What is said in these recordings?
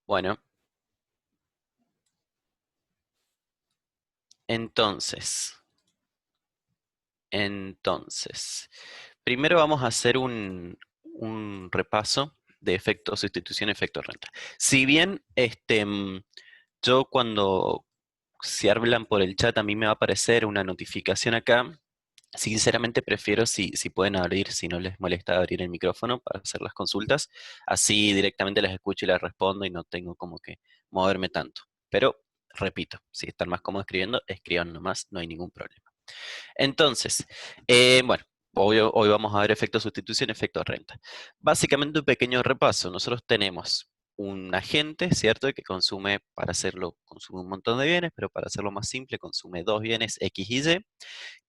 Bueno, entonces, entonces, primero vamos a hacer un repaso de efecto sustitución, efecto renta. Si bien yo si hablan por el chat, a mí me va a aparecer una notificación acá. Sinceramente prefiero si pueden abrir, si no les molesta abrir el micrófono para hacer las consultas. Así directamente las escucho y las respondo y no tengo como que moverme tanto. Pero, repito, si están más cómodos escribiendo, escriban nomás, no hay ningún problema. Entonces, bueno, hoy vamos a ver efecto sustitución, efecto renta. Básicamente un pequeño repaso. Nosotros tenemos un agente, ¿cierto? Que consume, para hacerlo, consume un montón de bienes, pero para hacerlo más simple, consume dos bienes X y Y,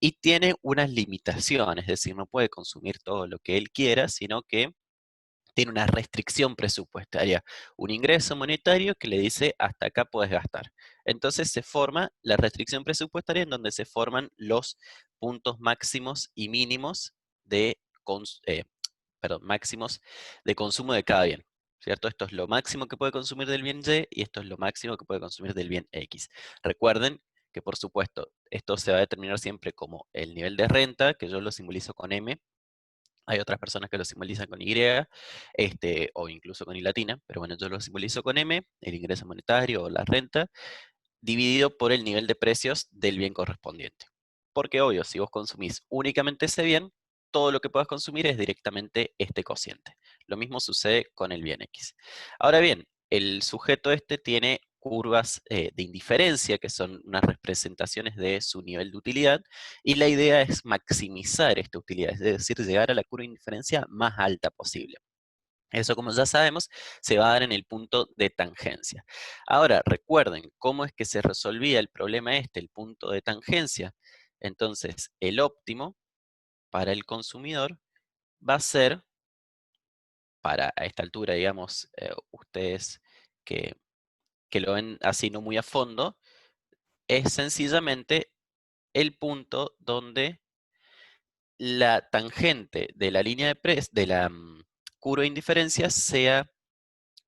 y tiene unas limitaciones, es decir, no puede consumir todo lo que él quiera, sino que tiene una restricción presupuestaria, un ingreso monetario que le dice hasta acá puedes gastar. Entonces se forma la restricción presupuestaria en donde se forman los puntos máximos y mínimos de, máximos de consumo de cada bien. ¿Cierto? Esto es lo máximo que puede consumir del bien Y y esto es lo máximo que puede consumir del bien X. Recuerden que, por supuesto, esto se va a determinar siempre como el nivel de renta, que yo lo simbolizo con M. Hay otras personas que lo simbolizan con Y, o incluso con I latina, pero bueno, yo lo simbolizo con M, el ingreso monetario o la renta, dividido por el nivel de precios del bien correspondiente. Porque obvio, si vos consumís únicamente ese bien, todo lo que puedas consumir es directamente este cociente. Lo mismo sucede con el bien X. Ahora bien, el sujeto tiene curvas de indiferencia, que son unas representaciones de su nivel de utilidad, y la idea es maximizar esta utilidad, es decir, llegar a la curva de indiferencia más alta posible. Eso, como ya sabemos, se va a dar en el punto de tangencia. Ahora, recuerden cómo es que se resolvía el problema el punto de tangencia. Entonces, el óptimo para el consumidor va a ser, para a esta altura, digamos, ustedes que, que lo ven así no muy a fondo, es sencillamente el punto donde la tangente de la línea de la curva de indiferencia sea,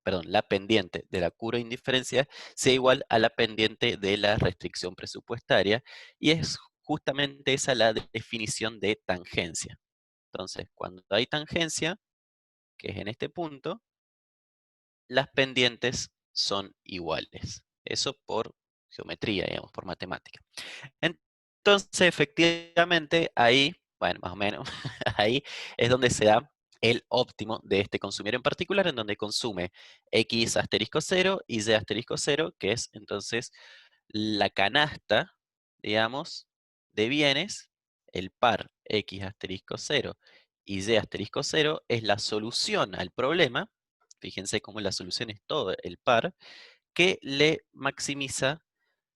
perdón, la pendiente de la curva de indiferencia sea igual a la pendiente de la restricción presupuestaria, y es justamente esa la definición de tangencia. Entonces, cuando hay tangencia, que es en este punto, las pendientes son iguales. Eso por geometría, digamos, por matemática. Entonces, efectivamente, ahí, bueno, más o menos, ahí es donde se da el óptimo de este consumidor en particular, en donde consume X asterisco 0 y Y asterisco 0, que es entonces la canasta, digamos, de bienes. El par X asterisco 0 y Y asterisco 0 es la solución al problema. Fíjense cómo la solución es todo el par, que le maximiza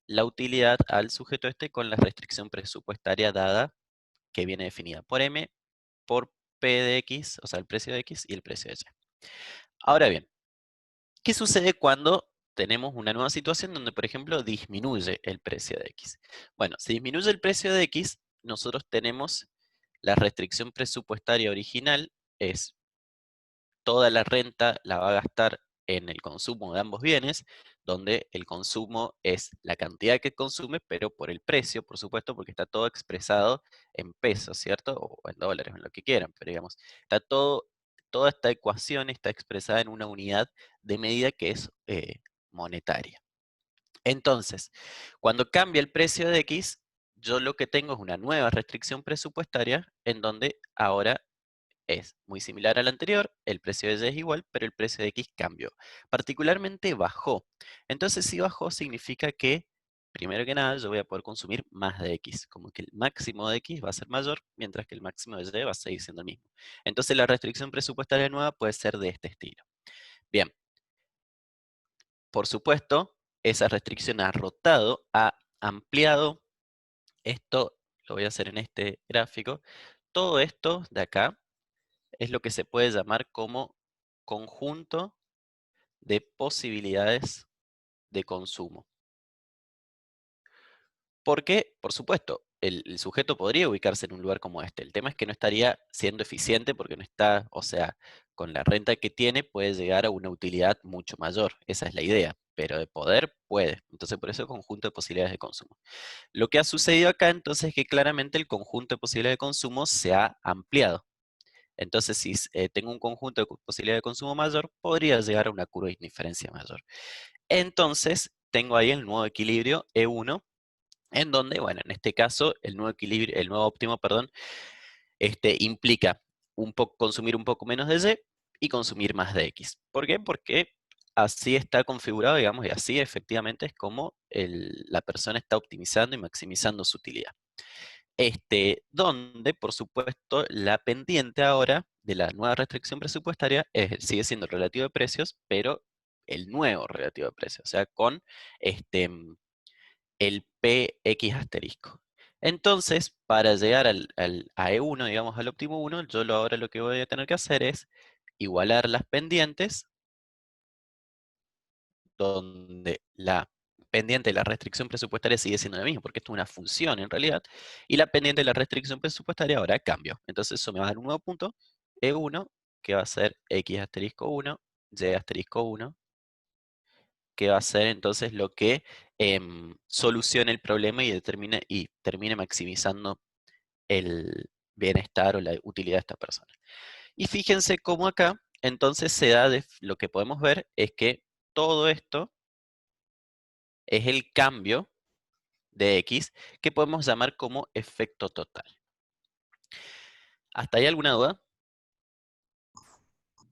la utilidad al sujeto con la restricción presupuestaria dada, que viene definida por M, por P de X, o sea, el precio de X y el precio de Y. Ahora bien, ¿qué sucede cuando tenemos una nueva situación donde, por ejemplo, disminuye el precio de X? Bueno, si disminuye el precio de X, nosotros tenemos la restricción presupuestaria original, es toda la renta la va a gastar en el consumo de ambos bienes, donde el consumo es la cantidad que consume, pero por el precio, por supuesto, porque está todo expresado en pesos, ¿cierto? O en dólares, en lo que quieran, pero digamos, está toda esta ecuación está expresada en una unidad de medida que es monetaria. Entonces, cuando cambia el precio de X, yo lo que tengo es una nueva restricción presupuestaria en donde ahora es muy similar al anterior, el precio de Y es igual, pero el precio de X cambió. Particularmente bajó. Entonces, si bajó significa que, primero que nada, yo voy a poder consumir más de X. Como que el máximo de X va a ser mayor, mientras que el máximo de Y va a seguir siendo el mismo. Entonces, la restricción presupuestaria nueva puede ser de este estilo. Bien, por supuesto, esa restricción ha rotado, ha ampliado. Esto lo voy a hacer en este gráfico. Todo esto de acá es lo que se puede llamar como conjunto de posibilidades de consumo. Porque, por supuesto, el sujeto podría ubicarse en un lugar como este. El tema es que no estaría siendo eficiente porque no está, o sea, con la renta que tiene puede llegar a una utilidad mucho mayor. Esa es la idea, pero de poder puede. Entonces por eso conjunto de posibilidades de consumo. Lo que ha sucedido acá entonces es que claramente el conjunto de posibilidades de consumo se ha ampliado. Entonces, si tengo un conjunto de posibilidades de consumo mayor, podría llegar a una curva de indiferencia mayor. Entonces, tengo ahí el nuevo equilibrio E1, en donde, bueno, en este caso, el nuevo equilibrio, el nuevo óptimo, perdón, implica consumir un poco menos de Y y consumir más de X. ¿Por qué? Porque así está configurado, digamos, y así efectivamente es como la persona está optimizando y maximizando su utilidad. Donde, por supuesto, la pendiente ahora de la nueva restricción presupuestaria sigue siendo el relativo de precios, pero el nuevo relativo de precios, o sea, con el PX asterisco. Entonces, para llegar a E1, digamos, al óptimo 1, yo ahora lo que voy a tener que hacer es igualar las pendientes, donde la pendiente de la restricción presupuestaria sigue siendo la misma, porque esto es una función en realidad, y la pendiente de la restricción presupuestaria ahora cambio. Entonces eso me va a dar un nuevo punto, E1, que va a ser X asterisco 1, Y asterisco 1, que va a ser entonces lo que solucione el problema y termine maximizando el bienestar o la utilidad de esta persona. Y fíjense cómo acá, entonces lo que podemos ver es que todo esto es el cambio de X que podemos llamar como efecto total. ¿Hasta ahí alguna duda?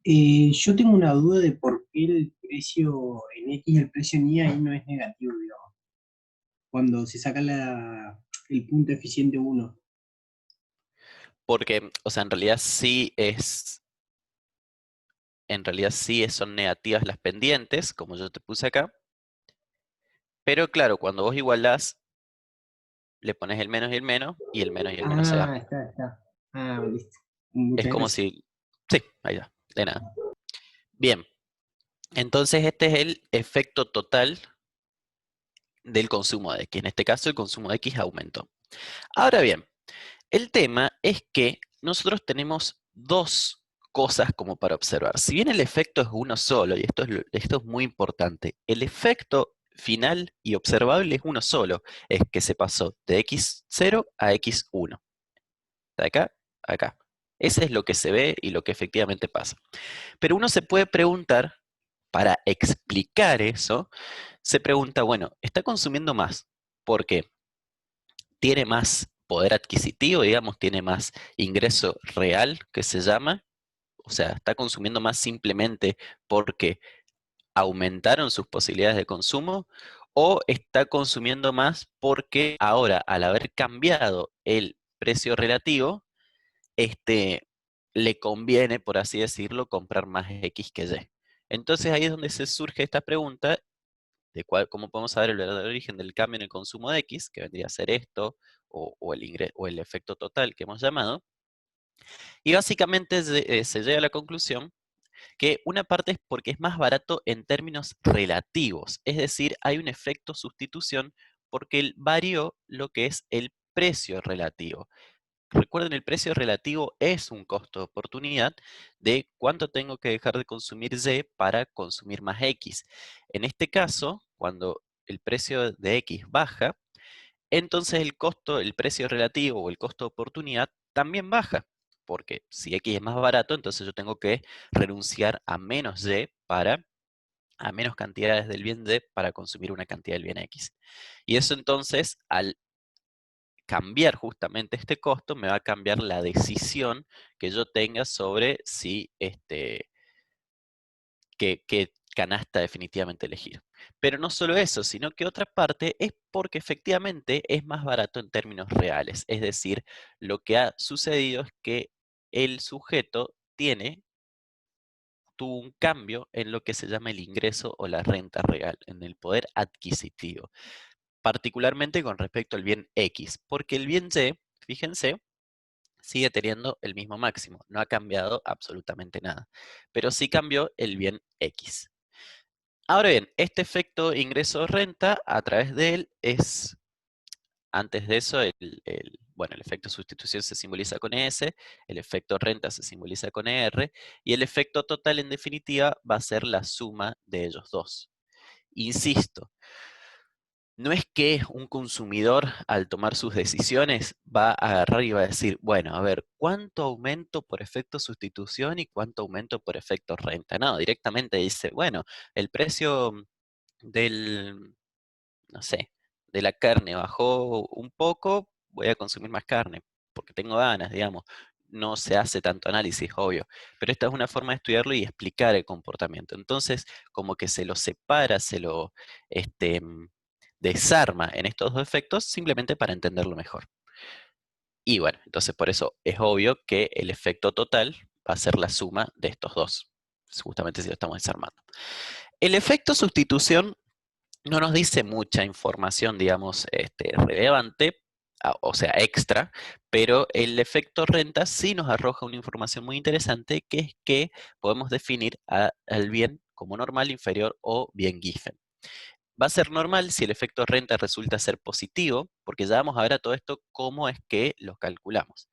Yo tengo una duda de por qué el precio en X y el precio en Y ahí no es negativo, digamos, cuando se saca el punto eficiente uno. Porque, o sea, son negativas las pendientes, como yo te puse acá. Pero claro, cuando vos igualás, le pones el menos y el menos se va. Ah, está. Ah, listo. Es Muchas como gracias. si... Sí, ahí va, de nada. Bien, entonces este es el efecto total del consumo de X. En este caso, el consumo de X aumentó. Ahora bien, el tema es que nosotros tenemos dos cosas como para observar. Si bien el efecto es uno solo, y esto es muy importante, el efecto final y observable es uno solo, es que se pasó de x0 a x1. De acá a acá. Ese es lo que se ve y lo que efectivamente pasa. Pero uno se puede preguntar, para explicar eso, se pregunta, bueno, ¿está consumiendo más? ¿Por qué? ¿Tiene más poder adquisitivo, digamos, tiene más ingreso real, que se llama? O sea, ¿está consumiendo más simplemente porque aumentaron sus posibilidades de consumo? ¿O está consumiendo más porque ahora, al haber cambiado el precio relativo, le conviene, por así decirlo, comprar más X que Y? Entonces ahí es donde se surge esta pregunta de cómo podemos saber el verdadero origen del cambio en el consumo de X, que vendría a ser esto, o el efecto total que hemos llamado. Y básicamente se llega a la conclusión que una parte es porque es más barato en términos relativos, es decir, hay un efecto sustitución porque varió lo que es el precio relativo. Recuerden, el precio relativo es un costo de oportunidad de cuánto tengo que dejar de consumir Y para consumir más X. En este caso, cuando el precio de X baja, entonces el precio relativo o el costo de oportunidad también baja. Porque si X es más barato, entonces yo tengo que renunciar a menos a menos cantidades del bien Y para consumir una cantidad del bien X. Y eso entonces, al cambiar justamente este costo, me va a cambiar la decisión que yo tenga sobre si qué canasta definitivamente elegir. Pero no solo eso, sino que otra parte es porque efectivamente es más barato en términos reales. Es decir, lo que ha sucedido es que el sujeto tuvo un cambio en lo que se llama el ingreso o la renta real, en el poder adquisitivo, particularmente con respecto al bien X, porque el bien Y, fíjense, sigue teniendo el mismo máximo, no ha cambiado absolutamente nada, pero sí cambió el bien X. Ahora bien, este efecto ingreso-renta, a través de él antes de eso, bueno, el efecto sustitución se simboliza con S, el efecto renta se simboliza con R, y el efecto total, en definitiva, va a ser la suma de ellos dos. Insisto, no es que un consumidor, al tomar sus decisiones, va a agarrar y va a decir, bueno, a ver, ¿cuánto aumento por efecto sustitución y cuánto aumento por efecto renta? No, directamente dice, bueno, el precio del, no sé, de la carne bajó un poco, voy a consumir más carne, porque tengo ganas, digamos. No se hace tanto análisis, obvio, pero esta es una forma de estudiarlo y explicar el comportamiento. Entonces, como que se lo separa, se lo desarma en estos dos efectos, simplemente para entenderlo mejor. Y bueno, entonces por eso es obvio que el efecto total va a ser la suma de estos dos, justamente si lo estamos desarmando. El efecto sustitución no nos dice mucha información, digamos, relevante, o sea, extra, pero el efecto renta sí nos arroja una información muy interesante, que es que podemos definir al bien como normal, inferior o bien Giffen. Va a ser normal si el efecto renta resulta ser positivo, porque ya vamos a ver a todo esto cómo es que lo calculamos.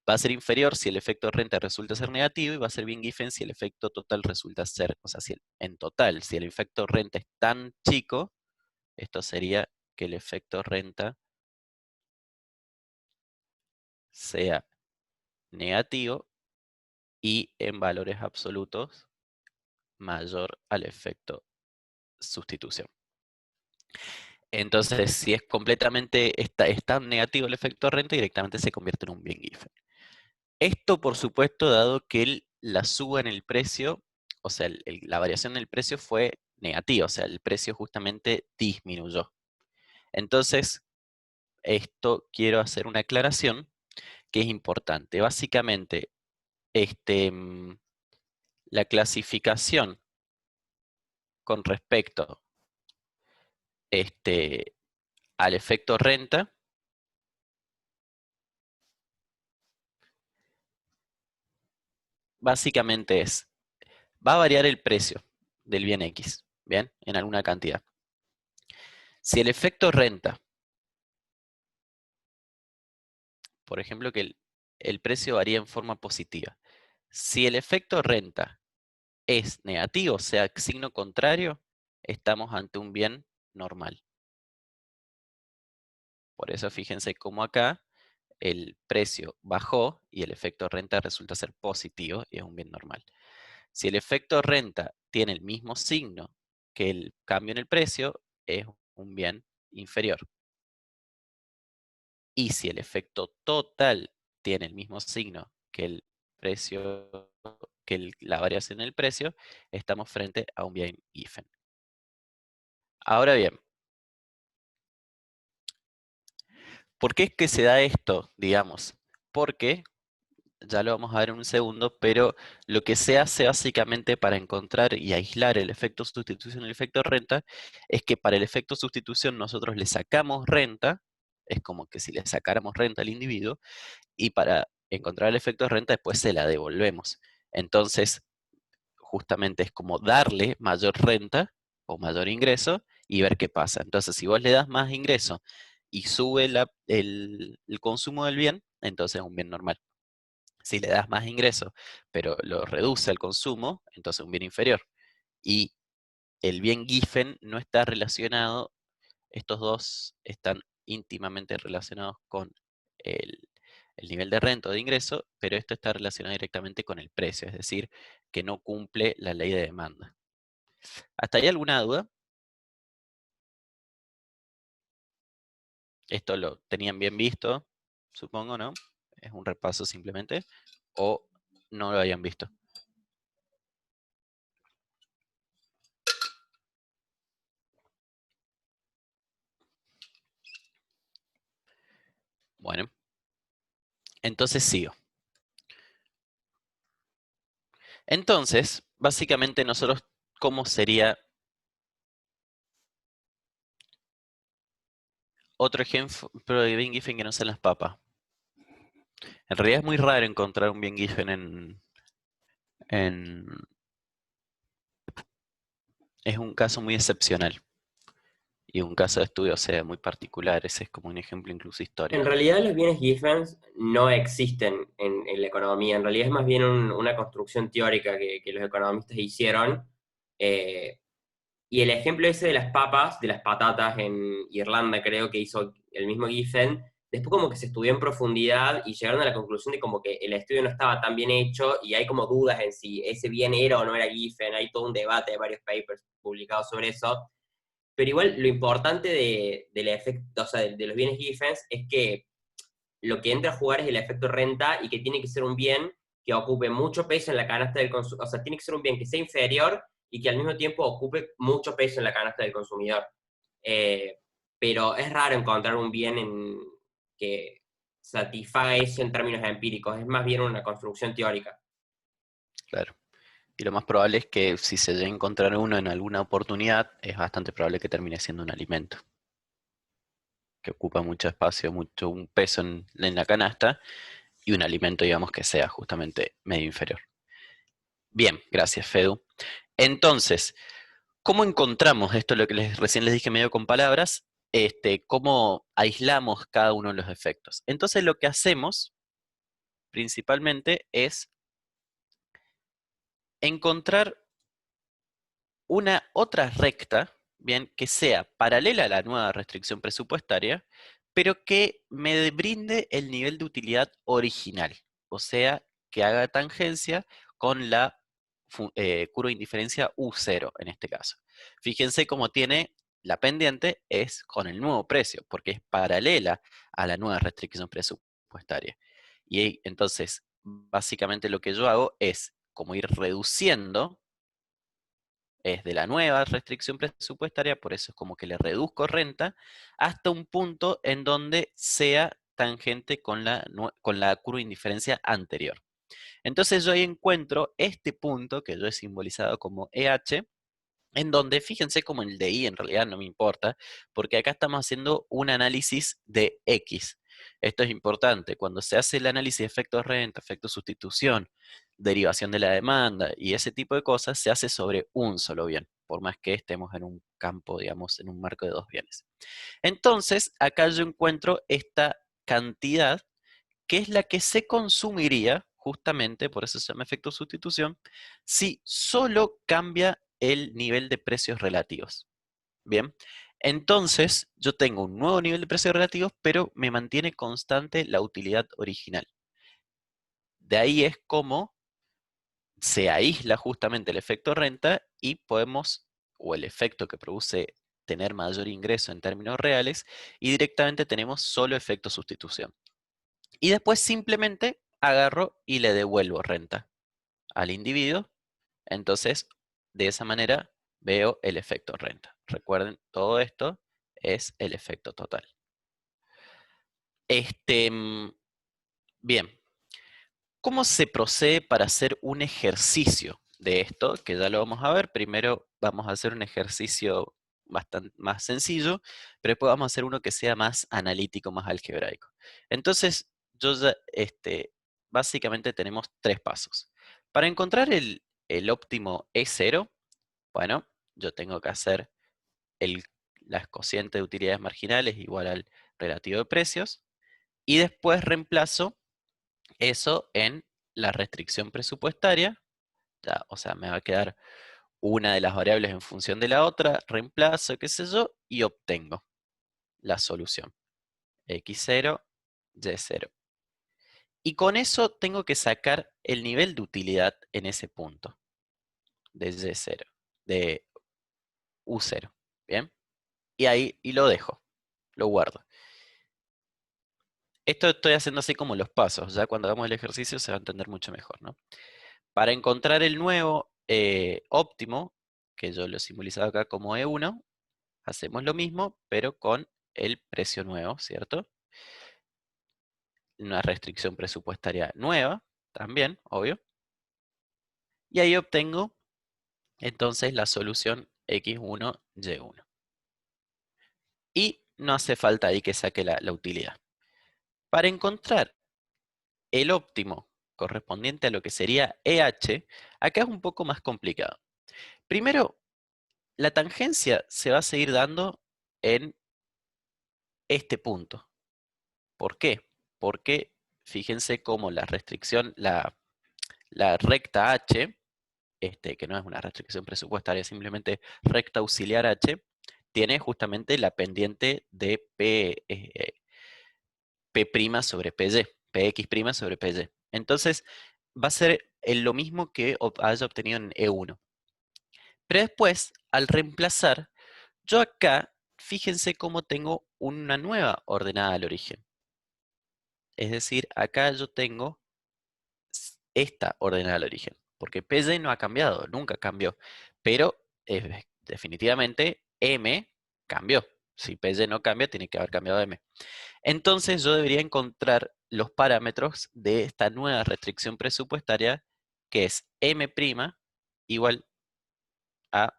Va a ser inferior si el efecto renta resulta ser negativo, y va a ser bien Giffen si el efecto total resulta ser, o sea, si en total, si el efecto renta es tan chico, esto sería que el efecto renta sea negativo y en valores absolutos mayor al efecto sustitución. Entonces, si es completamente, es tan negativo el efecto renta, directamente se convierte en un bien Giffen. Esto, por supuesto, dado que la suba en el precio, o sea, la variación del precio fue negativa, o sea, el precio justamente disminuyó. Entonces, esto quiero hacer una aclaración que es importante. Básicamente, la clasificación con respecto al efecto renta básicamente va a variar el precio del bien X, ¿bien? En alguna cantidad. Si el efecto renta, por ejemplo, que el precio varía en forma positiva. Si el efecto renta es negativo, o sea, signo contrario, estamos ante un bien normal. Por eso fíjense cómo acá el precio bajó y el efecto renta resulta ser positivo y es un bien normal. Si el efecto renta tiene el mismo signo que el cambio en el precio, es un bien inferior. Y si el efecto total tiene el mismo signo que el precio, que la variación en el precio, estamos frente a un bien Giffen. Ahora bien, ¿por qué es que se da esto, digamos? Porque ya lo vamos a ver en un segundo, pero lo que se hace básicamente para encontrar y aislar el efecto sustitución y el efecto renta es que para el efecto sustitución nosotros le sacamos renta, es como que si le sacáramos renta al individuo, y para encontrar el efecto de renta después se la devolvemos. Entonces, justamente es como darle mayor renta o mayor ingreso y ver qué pasa. Entonces, si vos le das más ingreso y sube el consumo del bien, entonces es un bien normal. Si le das más ingreso, pero lo reduce el consumo, entonces un bien inferior. Y el bien Giffen no está relacionado, estos dos están íntimamente relacionados con el, el nivel de renta o de ingreso, pero esto está relacionado directamente con el precio, es decir, que no cumple la ley de demanda. ¿Hasta ahí alguna duda? Esto lo tenían bien visto, supongo, ¿no? Es un repaso simplemente, o no lo habían visto. Bueno, entonces sigo. Entonces, básicamente nosotros, ¿cómo sería otro ejemplo de bien Giffen que no sean las papas? En realidad es muy raro encontrar un bien Giffen en... Es un caso muy excepcional. Y un caso de estudio, o sea, muy particular, ese es como un ejemplo incluso En histórico. realidad los bienes Giffen no existen en la economía, en realidad es más bien una construcción teórica que los economistas hicieron. Eh, y el ejemplo ese de las papas, de las patatas en Irlanda, creo que hizo el mismo Giffen, después como que se estudió en profundidad y llegaron a la conclusión de como que el estudio no estaba tan bien hecho y hay como dudas en si ese bien era o no era Giffen, hay todo un debate, hay varios papers publicados sobre eso. Pero igual lo importante del efecto, o sea, de los bienes Giffen es que lo que entra a jugar es el efecto renta y que tiene que ser un bien que ocupe mucho peso en la canasta del consumidor, o sea, tiene que ser un bien que sea inferior y que al mismo tiempo ocupe mucho peso en la canasta del consumidor. Eh, pero es raro encontrar un bien que satisfaga eso en términos empíricos, es más bien una construcción teórica. Claro. Y lo más probable es que si se llega a encontrar uno en alguna oportunidad, es bastante probable que termine siendo un alimento, que ocupa mucho espacio, mucho un peso en la canasta, y un alimento, digamos, que sea justamente medio inferior. Bien, gracias, Fedu. Entonces, ¿cómo encontramos esto, lo que recién les dije medio con palabras? ¿Cómo aislamos cada uno de los efectos? Entonces, lo que hacemos principalmente es encontrar una otra recta, bien, que sea paralela a la nueva restricción presupuestaria, pero que me brinde el nivel de utilidad original, o sea, que haga tangencia con la curva de indiferencia U0 en este caso. Fíjense cómo tiene la pendiente es con el nuevo precio, porque es paralela a la nueva restricción presupuestaria. Y entonces, básicamente lo que yo hago es como ir reduciendo es de la nueva restricción presupuestaria, por eso es como que le reduzco renta, hasta un punto en donde sea tangente con la curva de indiferencia anterior. Entonces yo ahí encuentro este punto que yo he simbolizado como EH, en donde fíjense como el de I en realidad no me importa, porque acá estamos haciendo un análisis de X. Esto es importante, cuando se hace el análisis de efectos renta, efectos sustitución, derivación de la demanda y ese tipo de cosas, se hace sobre un solo bien, por más que estemos en un campo, digamos, en un marco de dos bienes. Entonces, acá yo encuentro esta cantidad que es la que se consumiría, justamente, por eso se llama efecto sustitución, si solo cambia el nivel de precios relativos. Bien, entonces yo tengo un nuevo nivel de precios relativos, pero me mantiene constante la utilidad original. De ahí es como se aísla justamente el efecto renta y podemos, o el efecto que produce tener mayor ingreso en términos reales, y directamente tenemos solo efecto sustitución. Y después simplemente agarro y le devuelvo renta al individuo. Entonces, de esa manera veo el efecto renta. Recuerden, todo esto es el efecto total. Este, mm, bien, ¿cómo se procede para hacer un ejercicio de esto? Que ya lo vamos a ver. Primero vamos a hacer un ejercicio bastante más sencillo, pero después vamos a hacer uno que sea más analítico, más algebraico. Entonces, básicamente tenemos tres pasos. Para encontrar el óptimo E0, bueno, yo tengo que hacer el, las cocientes de utilidades marginales igual al relativo de precios, y después reemplazo eso en la restricción presupuestaria, ya, o sea, me va a quedar una de las variables en función de la otra, reemplazo, qué sé yo, y obtengo la solución. X0, Y0. Y con eso tengo que sacar el nivel de utilidad en ese punto, de Y0, de U0. ¿Bien? Y ahí, y lo dejo, lo guardo. Esto estoy haciendo así como los pasos, ya cuando hagamos el ejercicio se va a entender mucho mejor, ¿no? Para encontrar el nuevo óptimo, que yo lo he simbolizado acá como E1, hacemos lo mismo, pero con el precio nuevo, ¿cierto? Una restricción presupuestaria nueva, también, obvio. Y ahí obtengo entonces la solución X1, Y1. Y no hace falta ahí que saque la utilidad. Para encontrar el óptimo correspondiente a lo que sería EH, acá es un poco más complicado. Primero, la tangencia se va a seguir dando en este punto. ¿Por qué? Porque fíjense cómo la restricción, la recta H, que no es una restricción presupuestaria, simplemente recta auxiliar H, tiene justamente la pendiente de P' sobre PY, PX' sobre PY. Entonces, va a ser lo mismo que haya obtenido en E1. Pero después, al reemplazar, yo acá, fíjense cómo tengo una nueva ordenada al origen. Es decir, acá yo tengo esta ordenada al origen, porque PY no ha cambiado, nunca cambió, pero definitivamente M cambió. Si PY no cambia, tiene que haber cambiado M. Entonces yo debería encontrar los parámetros de esta nueva restricción presupuestaria, que es M' igual a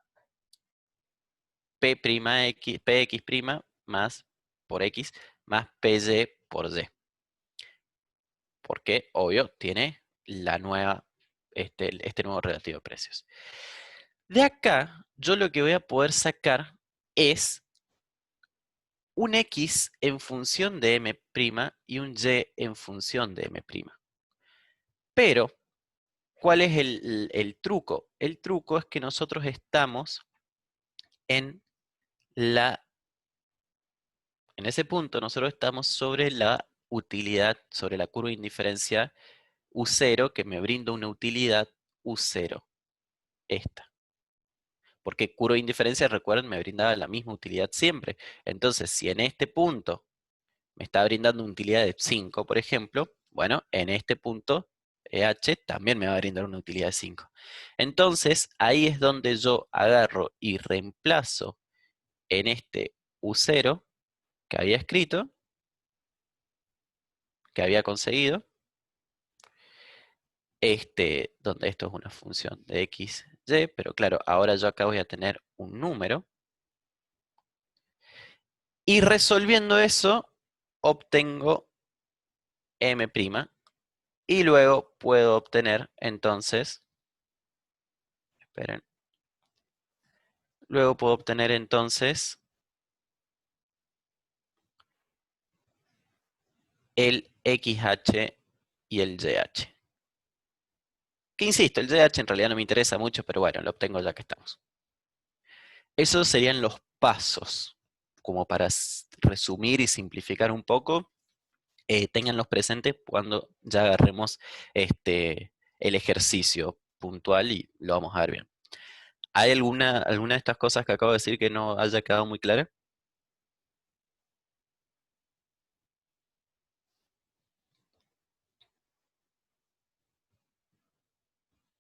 Px' más por X más PY por Y. Porque, obvio, tiene la nueva, este nuevo relativo de precios. De acá, yo lo que voy a poder sacar es un X en función de M' y un Y en función de M'. Pero, ¿cuál es el truco? El truco es que nosotros estamos en ese punto, nosotros estamos sobre la utilidad, sobre la curva de indiferencia U0, que me brinda una utilidad U0, esta. Porque curva de indiferencia, recuerden, me brindaba la misma utilidad siempre. Entonces, si en este punto me está brindando una utilidad de 5, por ejemplo, bueno, en este punto EH también me va a brindar una utilidad de 5. Entonces, ahí es donde yo agarro y reemplazo en este U0 que había escrito, que había conseguido, donde esto es una función de x, y, pero claro, ahora yo acá voy a tener un número, y resolviendo eso, obtengo M', y luego puedo obtener, entonces, esperen, luego puedo obtener, entonces, el XH y el YH. Que insisto, el YH en realidad no me interesa mucho, pero bueno, lo obtengo ya que estamos. Esos serían los pasos, como para resumir y simplificar un poco. Ténganlos presentes cuando ya agarremos el ejercicio puntual y lo vamos a ver bien. ¿Hay alguna de estas cosas que acabo de decir que no haya quedado muy clara?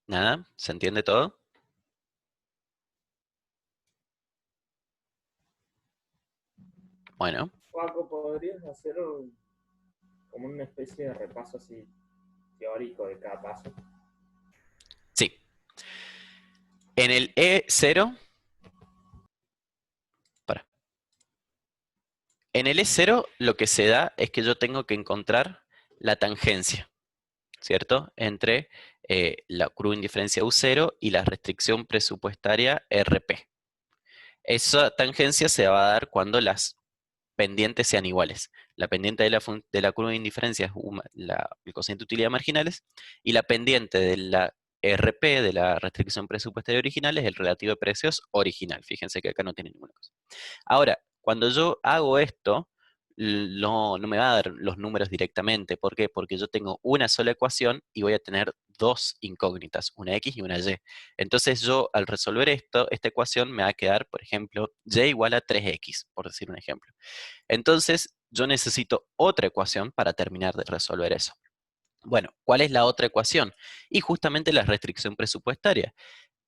¿Nada? ¿Se entiende todo? Bueno, Paco, ¿podrías hacer como una especie de repaso así teórico de cada paso? sí. En el E0, en el E0 lo que se da es que yo tengo que encontrar la tangencia, ¿cierto? Entre la curva de indiferencia U0 y la restricción presupuestaria RP. Esa tangencia se va a dar cuando las pendientes sean iguales. La pendiente de la curva de indiferencia es el cociente de utilidad marginales, y la pendiente de la RP, de la restricción presupuestaria original, es el relativo de precios original. Fíjense que acá no tiene ninguna cosa. Ahora, cuando yo hago esto, no me va a dar los números directamente. ¿Por qué? Porque yo tengo una sola ecuación y voy a tener dos incógnitas, una X y una Y. Entonces yo, al resolver esta ecuación me va a quedar, por ejemplo, Y igual a 3X, por decir un ejemplo. Entonces yo necesito otra ecuación para terminar de resolver eso. Bueno, ¿cuál es la otra ecuación? Y justamente la restricción presupuestaria.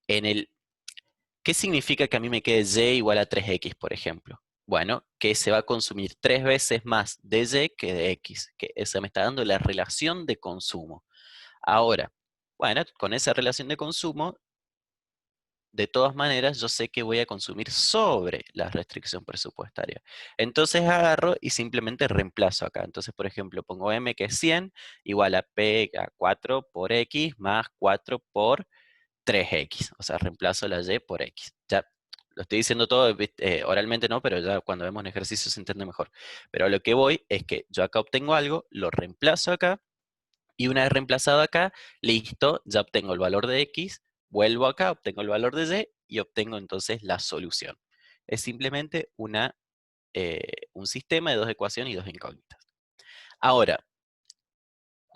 ¿Qué significa que a mí me quede Y igual a 3X, por ejemplo? Bueno, que se va a consumir 3 veces más de Y que de X, que esa me está dando la relación de consumo. Ahora, bueno, con esa relación de consumo, de todas maneras, yo sé que voy a consumir sobre la restricción presupuestaria. Entonces agarro y simplemente reemplazo acá. Entonces, por ejemplo, pongo M, que es 100, igual a P a 4 por X más 4 por 3X. O sea, reemplazo la Y por X. Ya lo estoy diciendo todo oralmente, no, pero ya cuando vemos en ejercicio se entiende mejor. Pero a lo que voy es que yo acá obtengo algo, lo reemplazo acá, y una vez reemplazado acá, listo, ya obtengo el valor de x, vuelvo acá, obtengo el valor de y, y obtengo entonces la solución. Es simplemente un sistema de dos ecuaciones y dos incógnitas. Ahora,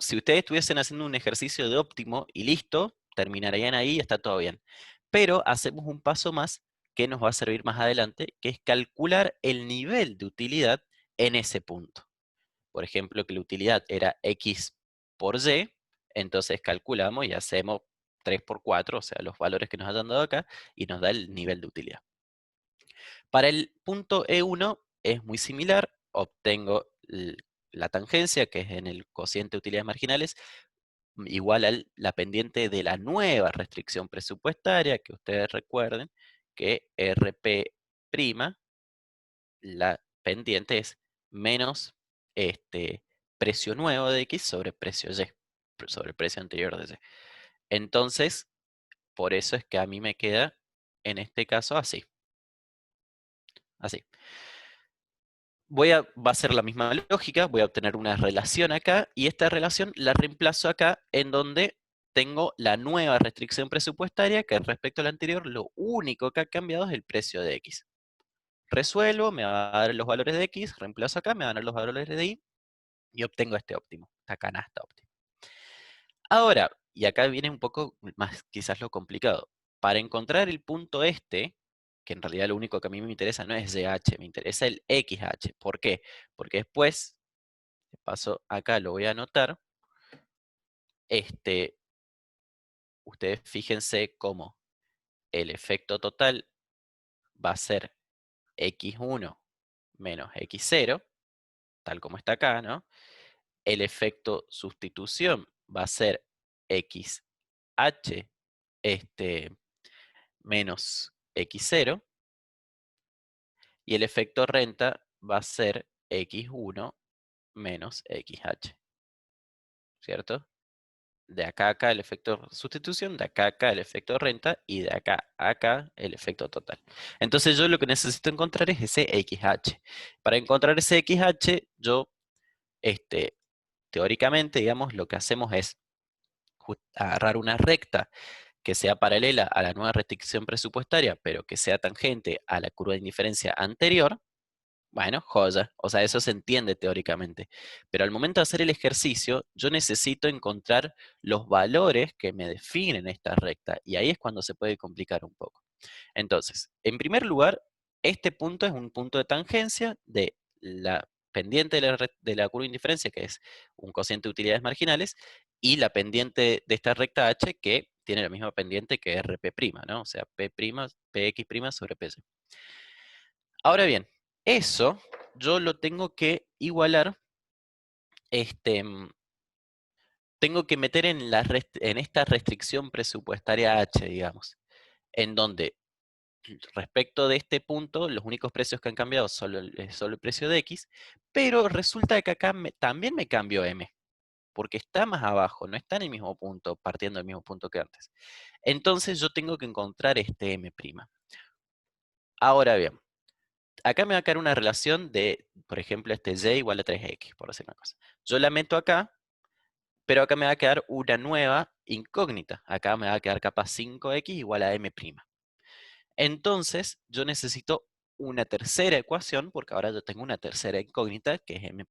si ustedes estuviesen haciendo un ejercicio de óptimo y listo, terminarían ahí y está todo bien. Pero hacemos un paso más que nos va a servir más adelante, que es calcular el nivel de utilidad en ese punto. Por ejemplo, que la utilidad era x por y, entonces calculamos y hacemos 3 por 4, o sea, los valores que nos hayan dado acá, y nos da el nivel de utilidad. Para el punto E1 es muy similar, obtengo la tangencia, que es en el cociente de utilidades marginales, igual a la pendiente de la nueva restricción presupuestaria, que ustedes recuerden que RP', la pendiente es menos precio nuevo de X sobre precio Y, sobre el precio anterior de Y. Entonces, por eso es que a mí me queda, en este caso, así. Así. Va a ser la misma lógica, voy a obtener una relación acá, y esta relación la reemplazo acá, en donde tengo la nueva restricción presupuestaria, que respecto a la anterior, lo único que ha cambiado es el precio de X. Resuelvo, me va a dar los valores de X, reemplazo acá, me van a dar los valores de Y, y obtengo este óptimo, esta canasta óptima. Ahora, y acá viene un poco más quizás lo complicado. Para encontrar el punto que en realidad lo único que a mí me interesa no es ZH, me interesa el XH. ¿Por qué? Porque después, de paso acá lo voy a anotar, ustedes fíjense cómo el efecto total va a ser X1 menos X0, tal como está acá, ¿no? El efecto sustitución va a ser XH menos X0, y el efecto renta va a ser X1 menos XH, ¿cierto? De acá a acá el efecto sustitución, de acá a acá el efecto renta, y de acá a acá el efecto total. Entonces yo lo que necesito encontrar es ese XH. Para encontrar ese XH, yo, teóricamente, digamos, lo que hacemos es agarrar una recta que sea paralela a la nueva restricción presupuestaria, pero que sea tangente a la curva de indiferencia anterior. Bueno, joya, o sea, eso se entiende teóricamente. Pero al momento de hacer el ejercicio, yo necesito encontrar los valores que me definen esta recta, y ahí es cuando se puede complicar un poco. Entonces, en primer lugar, este punto es un punto de tangencia de la pendiente de la curva de indiferencia, que es un cociente de utilidades marginales, y la pendiente de esta recta H, que tiene la misma pendiente que RP', ¿no? O sea, PX' sobre PY. Ahora bien, eso yo lo tengo que igualar, tengo que meter en esta restricción presupuestaria H, digamos, en donde respecto de este punto, los únicos precios que han cambiado es solo el precio de X, pero resulta que acá también me cambio M, porque está más abajo, no está en el mismo punto, partiendo del mismo punto que antes. Entonces yo tengo que encontrar este M'. Ahora bien, acá me va a quedar una relación de, por ejemplo, Y igual a 3X, por decir una cosa. Yo la meto acá, pero acá me va a quedar una nueva incógnita. Acá me va a quedar capaz 5X igual a M'. Entonces, yo necesito una tercera ecuación, porque ahora yo tengo una tercera incógnita, que es M'.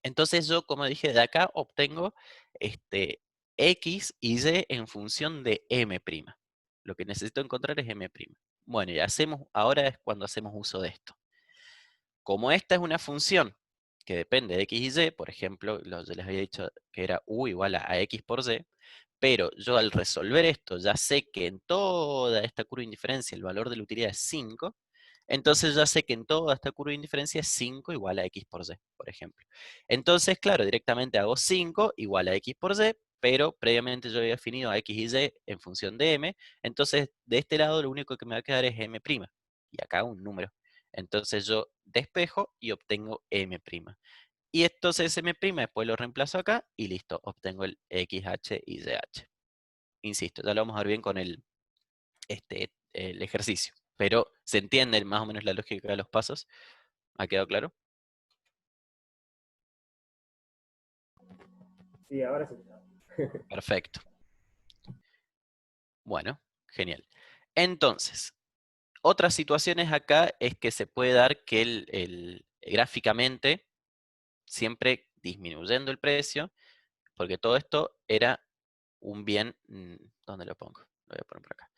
Entonces yo, como dije, de acá obtengo X y Y en función de M'. Lo que necesito encontrar es M'. Bueno, y ahora es cuando hacemos uso de esto. Como esta es una función que depende de X y Y, por ejemplo, yo les había dicho que era U igual a X por Y, pero yo al resolver esto ya sé que en toda esta curva de indiferencia el valor de la utilidad es 5, entonces ya sé que en toda esta curva de indiferencia es 5 igual a X por Y, por ejemplo. Entonces, claro, directamente hago 5 igual a X por Y, pero previamente yo había definido a X y Y en función de M, entonces de este lado lo único que me va a quedar es M', y acá un número. Entonces yo despejo y obtengo M'. Y entonces M' después lo reemplazo acá y listo, obtengo el XH y ZH. Insisto, ya lo vamos a ver bien con el ejercicio. Pero se entiende más o menos la lógica de los pasos. ¿Ha quedado claro? Sí, ahora sí. Perfecto. Bueno, genial. Entonces, otras situaciones acá es que se puede dar que gráficamente, siempre disminuyendo el precio, porque todo esto era un bien, ¿dónde lo pongo? Lo voy a poner por acá.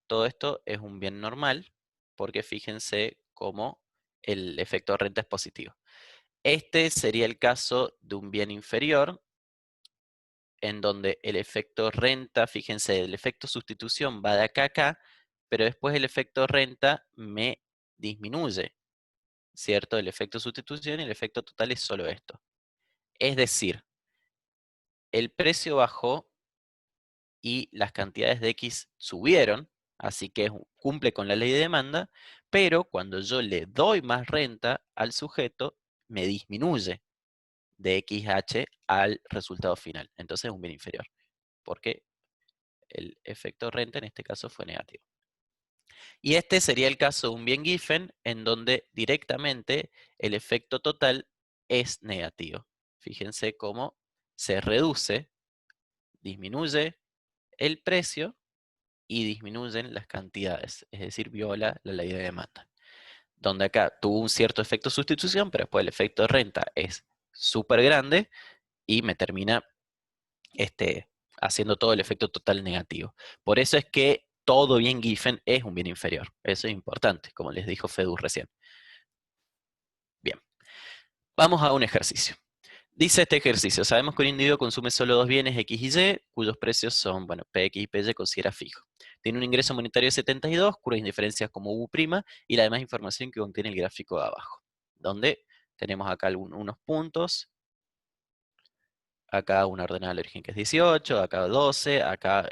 Todo esto es un bien normal, porque fíjense cómo el efecto renta es positivo. Este sería el caso de un bien inferior, en donde el efecto renta, fíjense, el efecto sustitución va de acá a acá, pero después el efecto renta me disminuye, ¿cierto? El efecto sustitución y el efecto total es solo esto. Es decir, el precio bajó y las cantidades de X subieron, así que cumple con la ley de demanda, pero cuando yo le doy más renta al sujeto, me disminuye de XH al resultado final. Entonces es un bien inferior, porque el efecto renta en este caso fue negativo. Y este sería el caso de un bien Giffen, en donde directamente el efecto total es negativo. Fíjense cómo se reduce, disminuye el precio y disminuyen las cantidades, es decir, viola la ley de demanda. Donde acá tuvo un cierto efecto de sustitución, pero después el efecto de renta es súper grande y me termina haciendo todo el efecto total negativo. Por eso es que todo bien Giffen es un bien inferior. Eso es importante, como les dijo Fedu recién. Bien, vamos a un ejercicio. Dice este ejercicio, sabemos que un individuo consume solo dos bienes X y Y, cuyos precios son, bueno, PX y PY considera fijo. Tiene un ingreso monetario de 72, cuyas diferencias como U', y la demás información que contiene el gráfico de abajo. Donde tenemos acá unos puntos, acá una ordenada de origen que es 18, acá 12, acá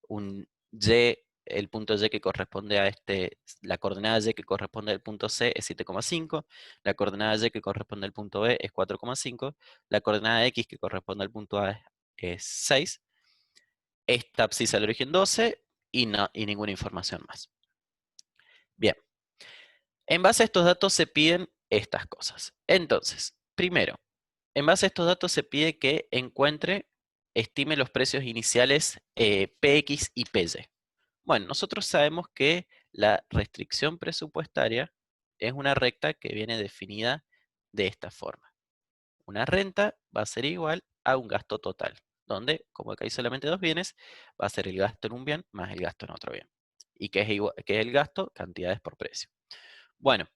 un Y, el punto Y que corresponde a la coordenada Y que corresponde al punto C es 7,5, la coordenada Y que corresponde al punto B es 4,5, la coordenada X que corresponde al punto A es 6, esta abscisa del origen 12 y ninguna información más. Bien, en base a estos datos se piden estas cosas. Entonces, primero, en base a estos datos se pide que estime los precios iniciales PX y PY. Bueno, nosotros sabemos que la restricción presupuestaria es una recta que viene definida de esta forma. Una renta va a ser igual a un gasto total, donde, como acá hay solamente dos bienes, va a ser el gasto en un bien más el gasto en otro bien. ¿Y qué es el gasto? Cantidades por precio. Bueno,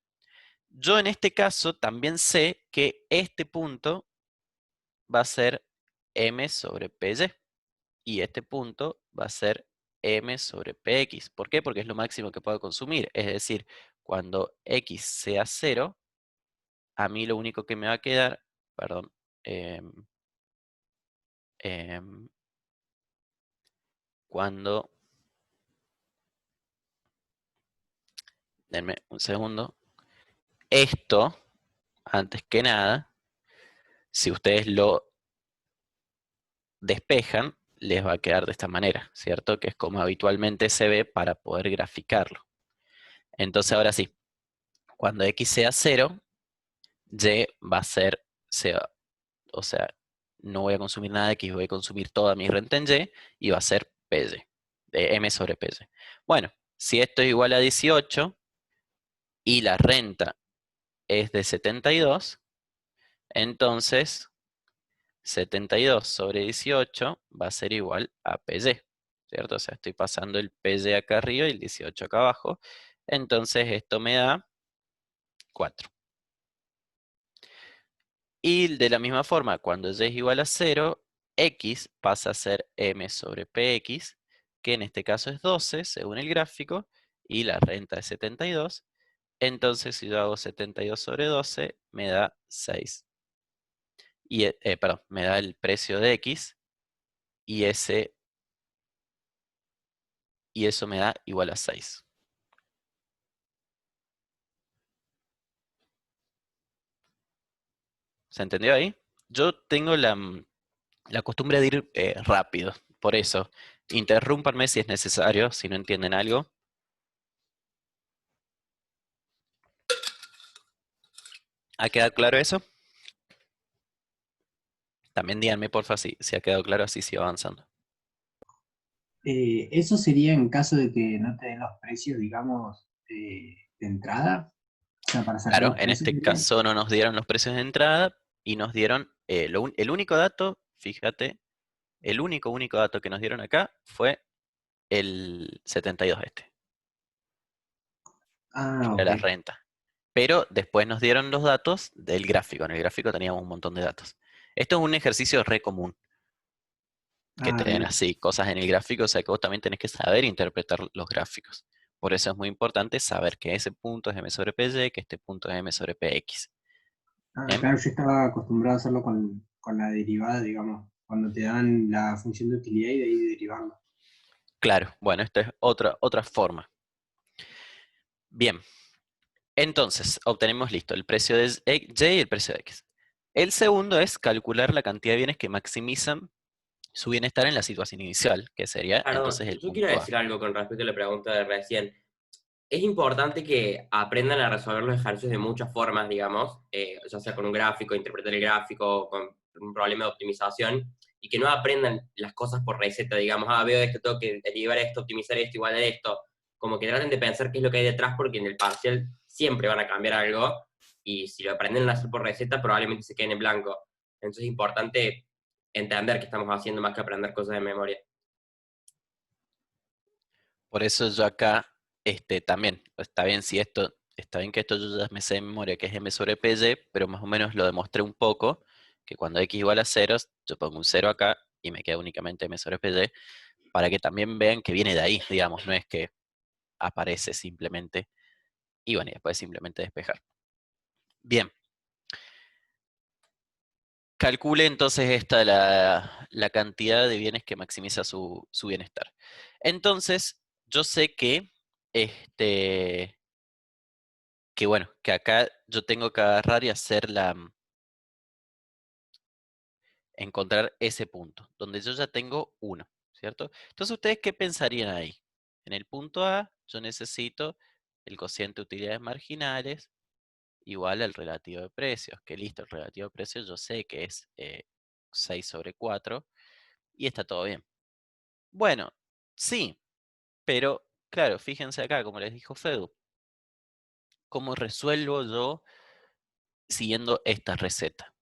yo en este caso también sé que este punto va a ser M sobre PY. Y este punto va a ser M sobre PX. ¿Por qué? Porque es lo máximo que puedo consumir. Es decir, cuando X sea 0, a mí lo único que me va a quedar, perdón, em, em, cuando, denme un segundo, esto, antes que nada, si ustedes lo despejan, les va a quedar de esta manera, ¿cierto? Que es como habitualmente se ve para poder graficarlo. Entonces ahora sí, cuando X sea 0, Y va a ser 0. O sea, no voy a consumir nada de X, voy a consumir toda mi renta en Y va a ser PY, de M sobre PY. Bueno, si esto es igual a 18 y la renta es de 72, entonces 72 sobre 18 va a ser igual a PY, ¿cierto? O sea, estoy pasando el PY acá arriba y el 18 acá abajo. Entonces esto me da 4. Y de la misma forma, cuando Y es igual a 0, X pasa a ser M sobre PX, que en este caso es 12, según el gráfico, y la renta es 72. Entonces, si yo hago 72 sobre 12, me da 6. Perdón, me da el precio de X, y eso me da igual a 6. ¿Se entendió ahí? Yo tengo la costumbre de ir rápido, por eso. Interrúmpanme si es necesario, si no entienden algo. ¿Ha quedado claro eso? También díganme, porfa, si ha quedado claro, así sigo avanzando. Eso sería en caso de que no te den los precios, digamos, de entrada. O sea, para sacar Claro, los en precios este sería. caso no nos dieron los precios de entrada y nos dieron, el único dato, fíjate, el único dato que nos dieron acá fue el 72 Ah, de ok. la renta. Pero después nos dieron los datos del gráfico. En el gráfico teníamos un montón de datos. Esto es un ejercicio re común, que Ah, te den bien. así cosas en el gráfico, o sea que vos también tenés que saber interpretar los gráficos. Por eso es muy importante saber que ese punto es m sobre py, que este punto es m sobre px. Ah, ¿Bien? claro, yo estaba acostumbrado a hacerlo con la derivada, digamos, cuando te dan la función de utilidad y de ahí derivarlo. Claro, bueno, esta es otra forma. Bien, entonces obtenemos listo el precio de y el precio de x. El segundo es calcular la cantidad de bienes que maximizan su bienestar en la situación inicial, que sería Perdón, entonces el yo quiero punto A. decir algo con respecto a la pregunta de recién. Es importante que aprendan a resolver los ejercicios de muchas formas, digamos, ya sea con un gráfico, interpretar el gráfico, con un problema de optimización, y que no aprendan las cosas por receta, digamos, veo esto, tengo que derivar esto, optimizar esto, igual a esto. Como que traten de pensar qué es lo que hay detrás, porque en el parcial siempre van a cambiar algo, y si lo aprenden a hacer por receta, probablemente se queden en blanco. Entonces es importante entender que estamos haciendo más que aprender cosas de memoria. Por eso yo acá también, está bien si esto, está bien que esto yo ya me sé de memoria que es m sobre py, pero más o menos lo demostré un poco, que cuando x igual a 0, yo pongo un 0 acá y me queda únicamente m sobre py, para que también vean que viene de ahí, digamos, no es que aparece simplemente, y bueno, y después simplemente despejar. Bien, calcule entonces esta la cantidad de bienes que maximiza su bienestar. Entonces, yo sé que bueno, que acá yo tengo que agarrar y hacer encontrar ese punto, donde yo ya tengo uno, ¿cierto? Entonces, ¿ustedes qué pensarían ahí? En el punto A, yo necesito el cociente de utilidades marginales igual al relativo de precios, que listo, el relativo de precios yo sé que es 6 sobre 4 y está todo bien. Bueno, sí, pero claro, fíjense acá, como les dijo Fedu, ¿cómo resuelvo yo siguiendo esta receta?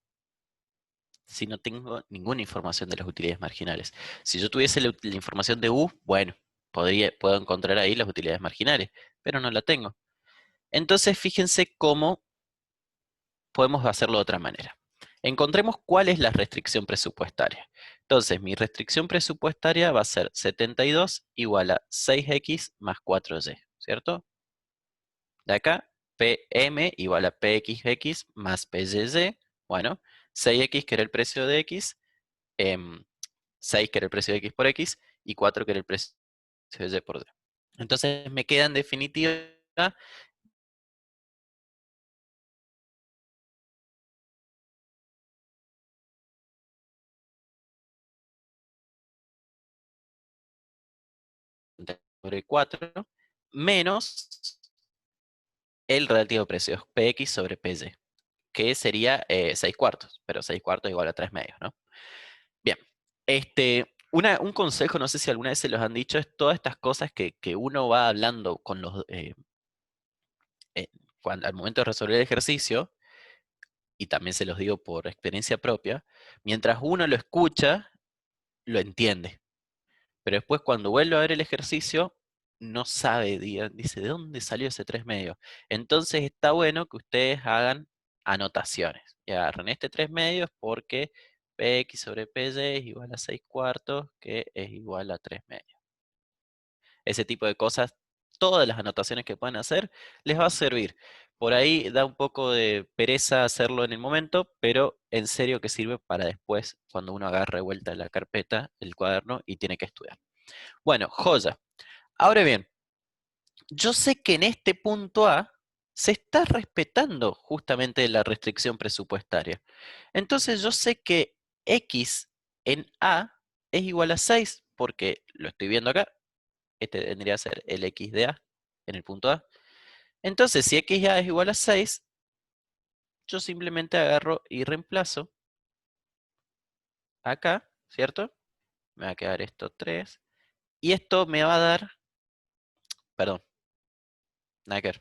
Si no tengo ninguna información de las utilidades marginales. Si yo tuviese la información de U, bueno, puedo encontrar ahí las utilidades marginales, pero no la tengo. Entonces, fíjense cómo podemos hacerlo de otra manera. Encontremos cuál es la restricción presupuestaria. Entonces, mi restricción presupuestaria va a ser 72 igual a 6x más 4y, ¿cierto? De acá, PM igual a PXX más PYY. Bueno, 6x que era el precio de x, 6 que era el precio de x por x, y 4 que era el precio de y por y. Entonces me queda en definitiva sobre 4 menos el relativo de precios, px sobre py, que sería 6 cuartos, pero 6 cuartos igual a 3 medios, ¿no? Bien, un consejo, no sé si alguna vez se los han dicho, es todas estas cosas que uno va hablando con al momento de resolver el ejercicio, y también se los digo por experiencia propia, mientras uno lo escucha, lo entiende. Pero después cuando vuelve a ver el ejercicio, no sabe, dice, ¿de dónde salió ese 3 medios? Entonces está bueno que ustedes hagan anotaciones. Y agarren este 3 medios porque px sobre py es igual a 6 cuartos, que es igual a 3 medios. Ese tipo de cosas, todas las anotaciones que puedan hacer, les va a servir. Por ahí da un poco de pereza hacerlo en el momento, pero en serio que sirve para después, cuando uno agarre vuelta la carpeta, el cuaderno y tiene que estudiar. Bueno, joya. Ahora bien, yo sé que en este punto A se está respetando justamente la restricción presupuestaria. Entonces yo sé que X en A es igual a 6, porque lo estoy viendo acá. Este tendría que ser el X de A en el punto A. Entonces, si X de A es igual a 6, yo simplemente agarro y reemplazo acá, ¿cierto? Me va a quedar esto 3. Y esto me va a dar, perdón, nada que ver.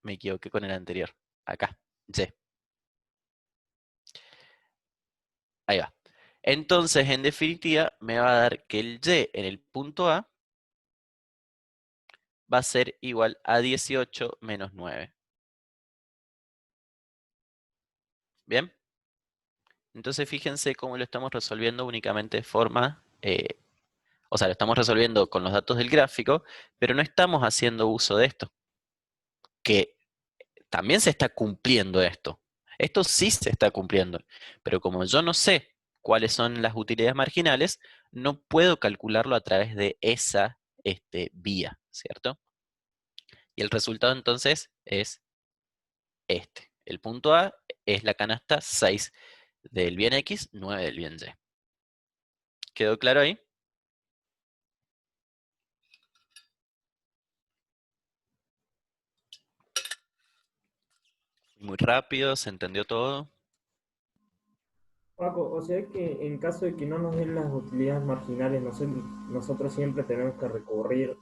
Me equivoqué con el anterior. Acá, Y. Ahí va. Entonces, en definitiva, me va a dar que el Y en el punto A va a ser igual a 18 menos 9. ¿Bien? Entonces, fíjense cómo lo estamos resolviendo únicamente de forma... o sea, lo estamos resolviendo con los datos del gráfico, pero no estamos haciendo uso de esto. Que también se está cumpliendo esto. Esto sí se está cumpliendo. Pero como yo no sé cuáles son las utilidades marginales, no puedo calcularlo a través de esa vía, ¿cierto? Y el resultado entonces es este. El punto A es la canasta 6 del bien X, 9 del bien Y. ¿Quedó claro ahí? Muy rápido, ¿se entendió todo? Paco, o sea que en caso de que no nos den las utilidades marginales, nosotros siempre tenemos que recurrir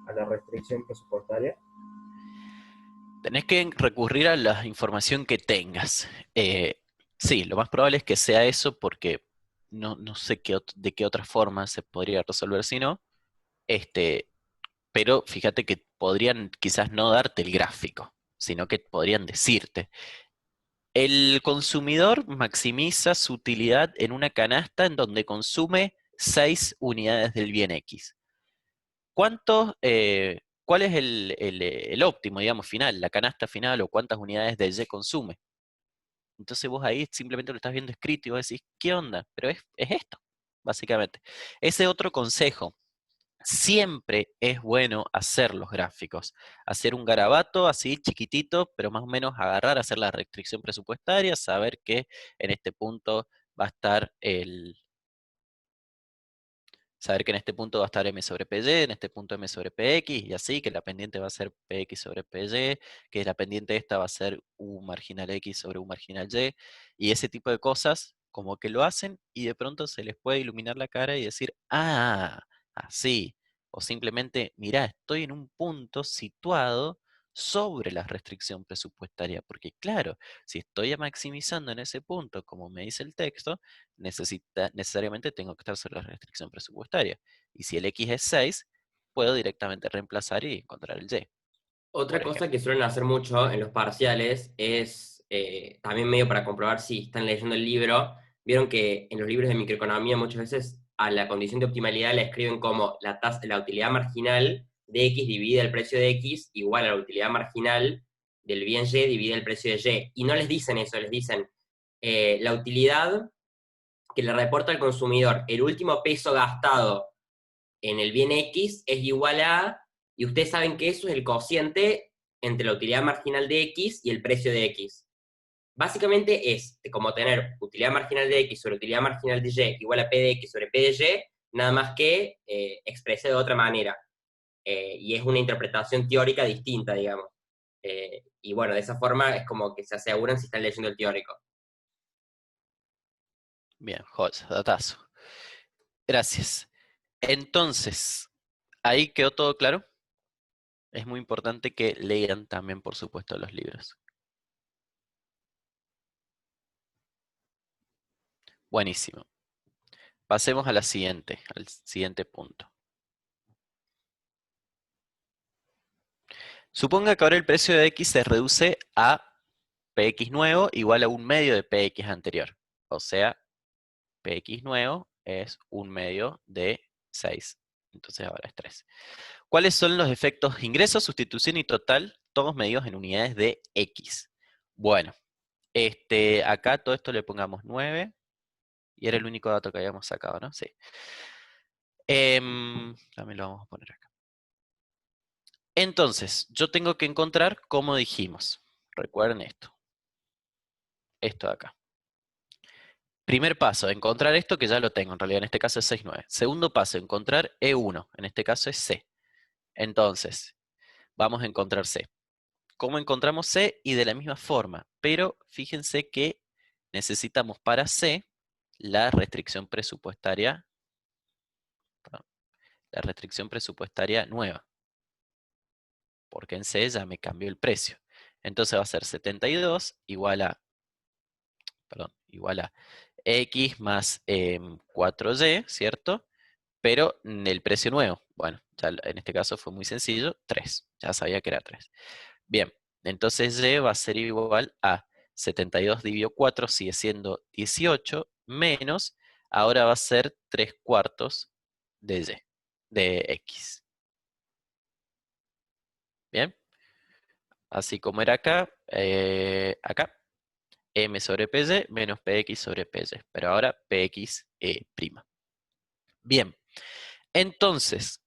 a la restricción presupuestaria. Tenés que recurrir a la información que tengas. Sí, lo más probable es que sea eso porque no sé de qué otra forma se podría resolver si no. Pero fíjate que podrían quizás no darte el gráfico, sino que podrían decirte. El consumidor maximiza su utilidad en una canasta en donde consume 6 unidades del bien X. ¿Cuál es el óptimo, digamos, final, la canasta final o cuántas unidades de Y consume? Entonces vos ahí simplemente lo estás viendo escrito y vos decís, ¿qué onda? Pero es esto, básicamente. Ese otro consejo. Siempre es bueno hacer los gráficos. Hacer un garabato así chiquitito, pero más o menos agarrar, hacer la restricción presupuestaria, saber que en este punto va a estar saber que en este punto va a estar M sobre PY, en este punto M sobre PX, y así, que la pendiente va a ser PX sobre PY, que la pendiente esta va a ser U marginal X sobre U marginal Y, y ese tipo de cosas, como que lo hacen, y de pronto se les puede iluminar la cara y decir, ah, así, o simplemente, mirá, estoy en un punto situado sobre la restricción presupuestaria, porque claro, si estoy maximizando en ese punto, como me dice el texto, necesariamente tengo que estar sobre la restricción presupuestaria. Y si el X es 6, puedo directamente reemplazar y encontrar el Y, Otra por cosa ejemplo. que suelen hacer mucho en los parciales es, también medio para comprobar si están leyendo el libro, vieron que en los libros de microeconomía muchas veces a la condición de optimalidad la escriben como la utilidad marginal de X dividida el precio de X igual a la utilidad marginal del bien Y dividida el precio de Y. Y no les dicen eso, les dicen la utilidad que le reporta al consumidor el último peso gastado en el bien X es igual a, y ustedes saben que eso es el cociente entre la utilidad marginal de X y el precio de X. Básicamente es como tener utilidad marginal de X sobre utilidad marginal de Y igual a P de X sobre P de Y, nada más que expresé de otra manera. Y es una interpretación teórica distinta, digamos. Y bueno, de esa forma es como que se aseguran si están leyendo el teórico. Bien, joya, datazo. Gracias. Entonces, ahí quedó todo claro. Es muy importante que lean también, por supuesto, los libros. Buenísimo. Pasemos a al siguiente punto. Suponga que ahora el precio de X se reduce a PX nuevo igual a un medio de PX anterior. O sea, PX nuevo es un medio de 6. Entonces ahora es 3. ¿Cuáles son los efectos ingresos, sustitución y total? Todos medidos en unidades de X. Bueno, acá todo esto le pongamos 9. Y era el único dato que habíamos sacado, ¿no? Sí. También lo vamos a poner acá. Entonces, yo tengo que encontrar cómo dijimos. Recuerden esto. Esto de acá. Primer paso, encontrar esto que ya lo tengo, en realidad en este caso es 6,9. Segundo paso, encontrar E1, en este caso es C. Entonces, vamos a encontrar C. ¿cómo encontramos C? Y de la misma forma, pero fíjense que necesitamos para C la restricción presupuestaria, perdón, la restricción presupuestaria nueva, porque en C ya me cambió el precio. Entonces va a ser 72 igual a X más 4Y, ¿cierto? Pero el precio nuevo, bueno, ya en este caso fue muy sencillo, 3, ya sabía que era 3. Bien, entonces Y va a ser igual a 72 dividido 4, sigue siendo 18, menos, ahora va a ser 3 cuartos de Y, de X. Bien, así como era acá, acá, M sobre PY menos PX sobre PY, pero ahora PX prima. Bien, entonces,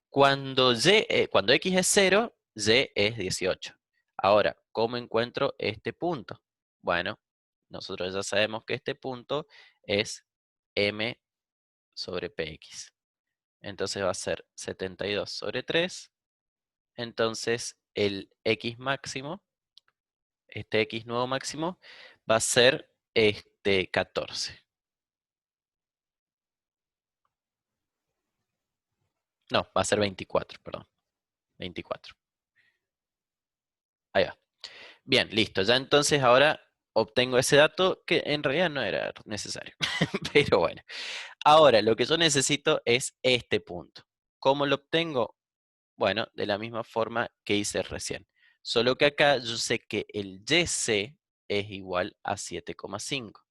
cuando X es 0, Y es 18. Ahora, ¿cómo encuentro este punto? Bueno, nosotros ya sabemos que este punto es M sobre PX. Entonces va a ser 72 sobre 3. Entonces el X máximo, este X nuevo máximo, va a ser 14. No, va a ser 24, perdón. 24. Ahí va. Bien, listo. Ya entonces ahora obtengo ese dato que en realidad no era necesario. Pero bueno. Ahora lo que yo necesito es este punto. ¿Cómo lo obtengo? Bueno, de la misma forma que hice recién. Solo que acá yo sé que el YC es igual a 7,5.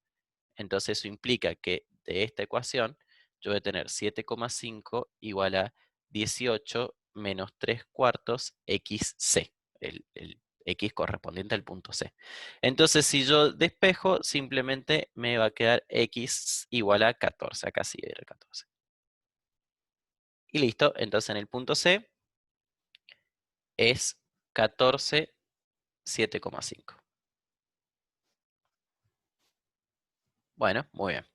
Entonces eso implica que de esta ecuación yo voy a tener 7,5 igual a 18 menos 3 cuartos XC, el X correspondiente al punto C. Entonces si yo despejo, simplemente me va a quedar X igual a 14, acá sí era 14. Y listo, entonces en el punto C es 14, 7,5. Bueno, muy bien.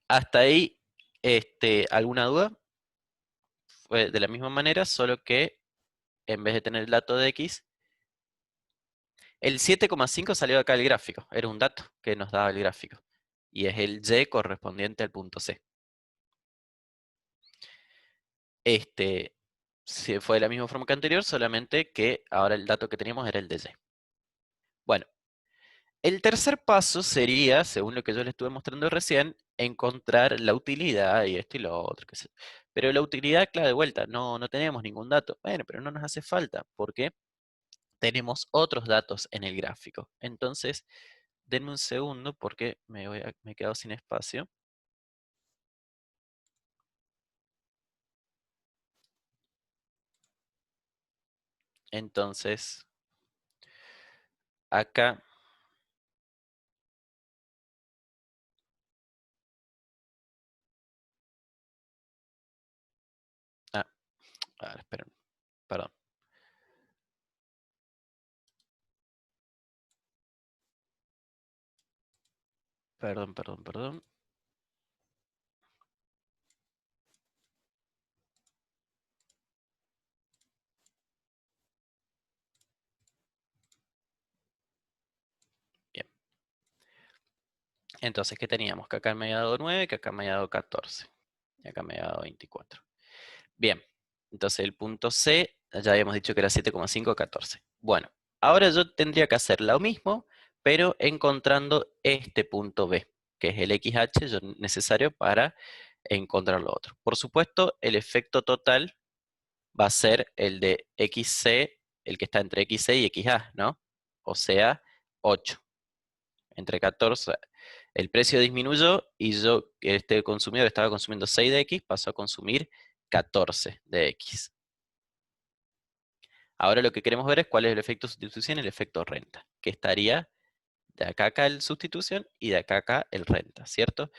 Hasta ahí, ¿alguna duda? Fue de la misma manera, solo que en vez de tener el dato de X, el 7,5 salió acá del gráfico, era un dato que nos daba el gráfico, y es el Y correspondiente al punto C. Fue de la misma forma que anterior, solamente que ahora el dato que teníamos era el de Y. Bueno, el tercer paso sería, según lo que yo les estuve mostrando recién, encontrar la utilidad y esto y lo otro, qué sé yo. Pero la utilidad, claro, de vuelta, no tenemos ningún dato. Bueno, pero no nos hace falta, porque tenemos otros datos en el gráfico. Entonces, denme un segundo porque me he quedado sin espacio. Entonces, acá, ah, a ver, esperen, perdón. Perdón. Bien. Entonces, ¿qué teníamos? Que acá me había dado 9, que acá me había dado 14. Y acá me había dado 24. Bien. Entonces, el punto C, ya habíamos dicho que era 7,5 a 14. Bueno, ahora yo tendría que hacer lo mismo, pero encontrando este punto B, que es el XH necesario para encontrar lo otro. Por supuesto, el efecto total va a ser el de XC, el que está entre XC y XA, ¿no? O sea, 8. Entre 14, el precio disminuyó y yo, este consumidor estaba consumiendo 6 de X, pasó a consumir 14 de X. Ahora lo que queremos ver es cuál es el efecto sustitución y el efecto renta, que estaría de acá a acá el sustitución y de acá a acá el renta, ¿cierto?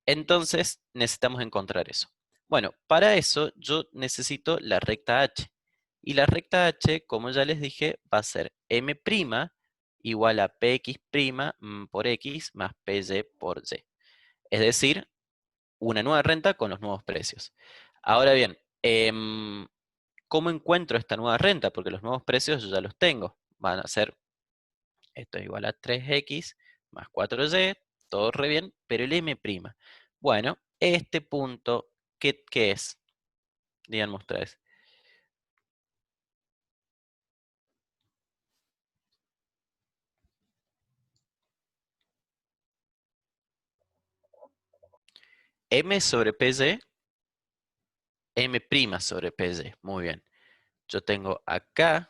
Entonces necesitamos encont'r eso. Bueno, para eso yo necesito la recta H. Y la recta H, como ya les dije, va a ser M' igual a PX' por X más PY por Y. Es decir, una nueva renta con los nuevos precios. Ahora bien, ¿cómo encuentro esta nueva renta? Porque los nuevos precios yo ya los tengo. van a ser, esto es igual a 3x más 4y, todo re bien, pero el m'. Bueno, este punto, ¿qué es? Díganme ustedes. M sobre PY, M' sobre PY. Muy bien. Yo tengo acá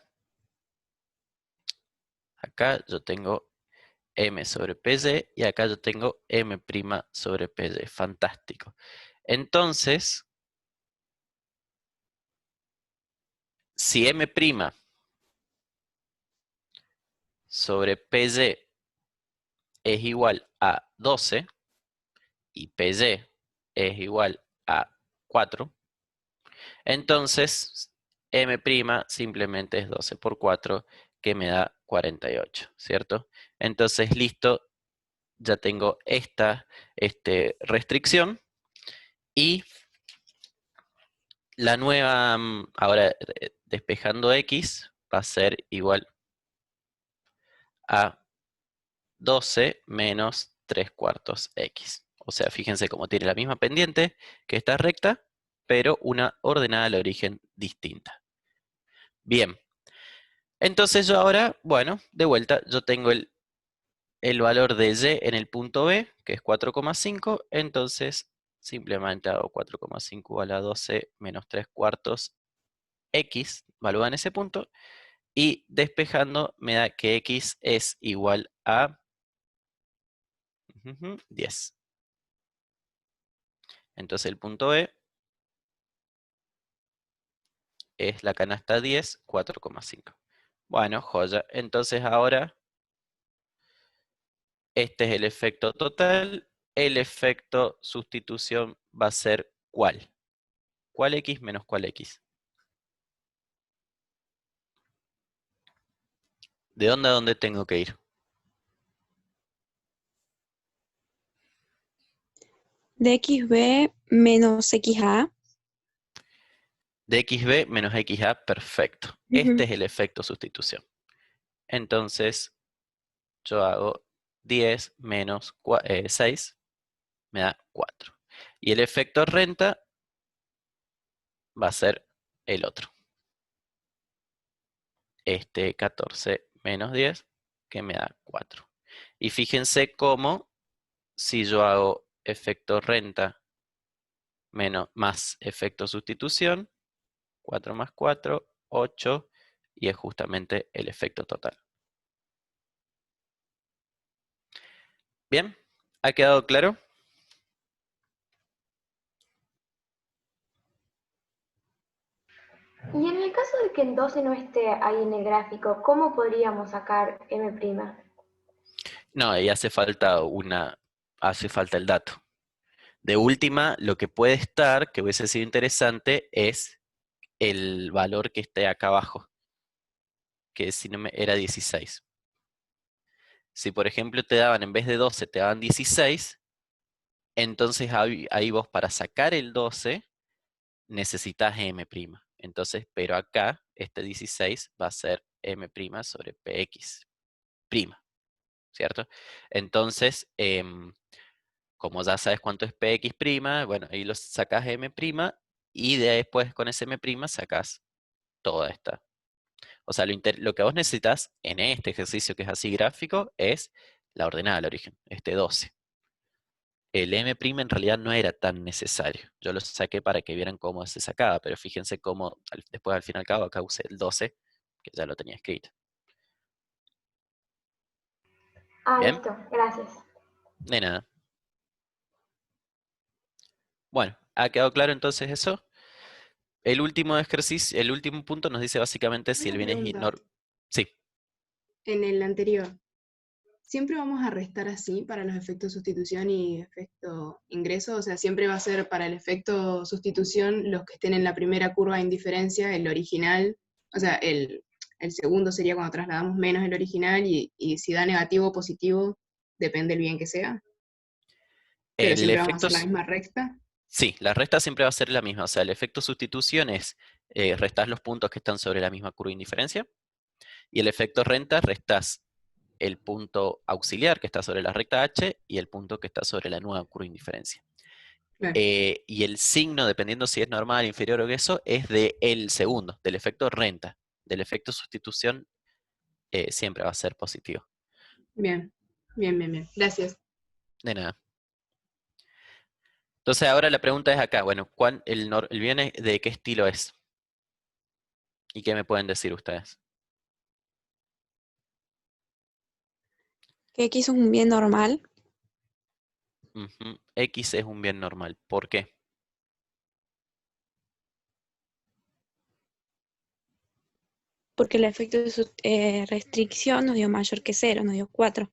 yo tengo M sobre PY y acá yo tengo M' sobre PY. Fantástico. Entonces, si M' sobre PY es igual a 12 y PY es igual a 4, entonces M' simplemente es 12 por 4, que me da 48, ¿cierto? Entonces, listo, ya tengo esta restricción y la nueva, ahora despejando x, va a ser igual a 12 menos 3/4 x. O sea, fíjense cómo tiene la misma pendiente que esta recta, pero una ordenada al origen distinta. Bien. Entonces yo ahora, bueno, de vuelta, yo tengo el valor de y en el punto B, que es 4,5, entonces simplemente hago 4,5 igual a 12 menos 3/4 x, valúa en ese punto, y despejando me da que x es igual a 10. Entonces el punto B es la canasta 10, 4,5. Bueno, joya. Entonces ahora, este es el efecto total. El efecto sustitución va a ser ¿cuál? ¿Cuál x menos cuál x? ¿De dónde a dónde tengo que ir? De XB menos XA. De xb menos xa, perfecto. Este es el efecto sustitución. Entonces, yo hago 10 menos 6, me da 4. Y el efecto renta va a ser el otro. 14 menos 10, que me da 4. Y fíjense cómo, si yo hago efecto renta más efecto sustitución, 4 más 4, 8, y es justamente el efecto total. ¿Bien? ¿Ha quedado claro? Y en el caso de que el 12 no esté ahí en el gráfico, ¿cómo podríamos sacar M'? No, ahí hace falta el dato. De última, lo que puede estar, que hubiese sido interesante, es el valor que esté acá abajo, que si no era 16. Si por ejemplo te daban, en vez de 12, te daban 16, entonces ahí vos para sacar el 12 necesitas M'. Entonces, pero acá, este 16 va a ser M' sobre PX', ¿cierto? Entonces, como ya sabes cuánto es PX', bueno, ahí lo sacas M', y después con ese M' sacas toda esta. O sea, lo que vos necesitas en este ejercicio que es así gráfico es la ordenada al origen, 12. El M' en realidad no era tan necesario. Yo lo saqué para que vieran cómo se sacaba, pero fíjense cómo después al fin y al cabo acá usé el 12, que ya lo tenía escrito. Ah, ¿Bien? listo, gracias. De nada. Bueno, ¿ha quedado claro entonces eso? El último ejercicio, el último punto nos dice básicamente si el Una bien es pregunta. Sí. En el anterior, ¿siempre vamos a restar así para los efectos sustitución y efecto ingreso? O sea, siempre va a ser para el efecto sustitución los que estén en la primera curva de indiferencia, el original, o sea, el segundo sería cuando trasladamos menos el original y si da negativo o positivo, depende del bien que sea. Pero El siempre vamos a efecto, hacer la misma recta. sí, la resta siempre va a ser la misma. O sea, el efecto sustitución es restar los puntos que están sobre la misma curva de indiferencia. Y el efecto renta restás el punto auxiliar que está sobre la recta H y el punto que está sobre la nueva curva de indiferencia. Claro. Y el signo, dependiendo si es normal, inferior o eso, es del segundo, del efecto renta. Del efecto sustitución siempre va a ser positivo. Bien, bien, bien, bien. Gracias. De nada. Entonces ahora la pregunta es acá, bueno, ¿el bien de qué estilo es? ¿Y qué me pueden decir ustedes? Que X es un bien normal, Ujú. X es un bien normal. ¿Por qué? porque el efecto de restricción nos dio mayor que 0, nos dio 4.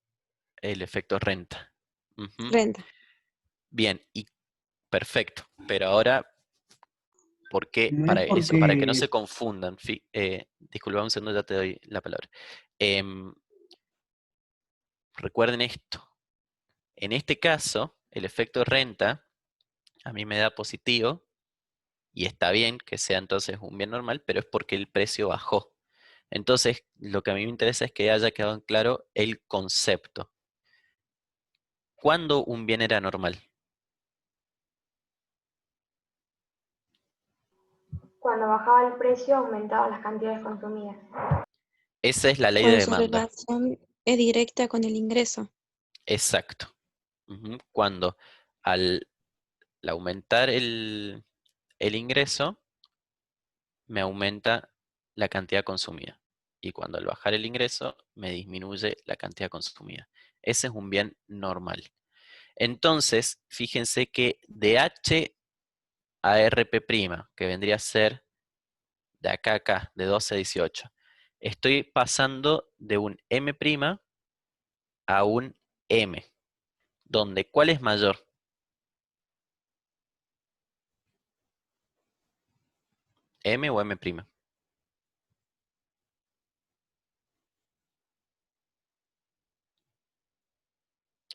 El efecto renta. Ujú. Renta. Bien, y perfecto. Pero ahora, ¿por qué? No Para es eso, para que no porque se confundan. Disculpa un segundo, ya te doy la palabra. Recuerden esto. En este caso, el efecto renta a mí me da positivo, y está bien que sea entonces un bien normal, pero es porque el precio bajó. Entonces, lo que a mí me interesa es que haya quedado en claro el concepto. ¿Cuándo un bien era normal? Cuando bajaba el precio, aumentaban las cantidades consumidas. Esa es la ley de Cuando su demanda. relación es directa con el ingreso. Exacto. Ujú. Cuando al aumentar el ingreso, me aumenta la cantidad consumida. Y cuando al bajar el ingreso, me disminuye la cantidad consumida. Ese es un bien normal. Entonces, fíjense que de H a RP', que vendría a ser de acá a acá, de 12 a 18, estoy pasando de un M' a un M, donde ¿cuál es mayor? ¿M o M'?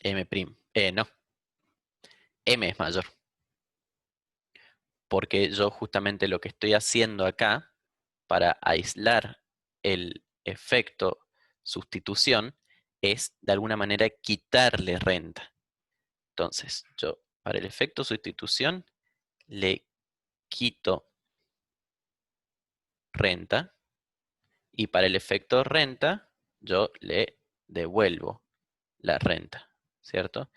M'. No, M es mayor. Porque yo justamente lo que estoy haciendo acá, para aislar el efecto sustitución, es de alguna manera quitarle renta. Entonces, yo para el efecto sustitución le quito renta, y para el efecto renta yo le devuelvo la renta, ¿cierto?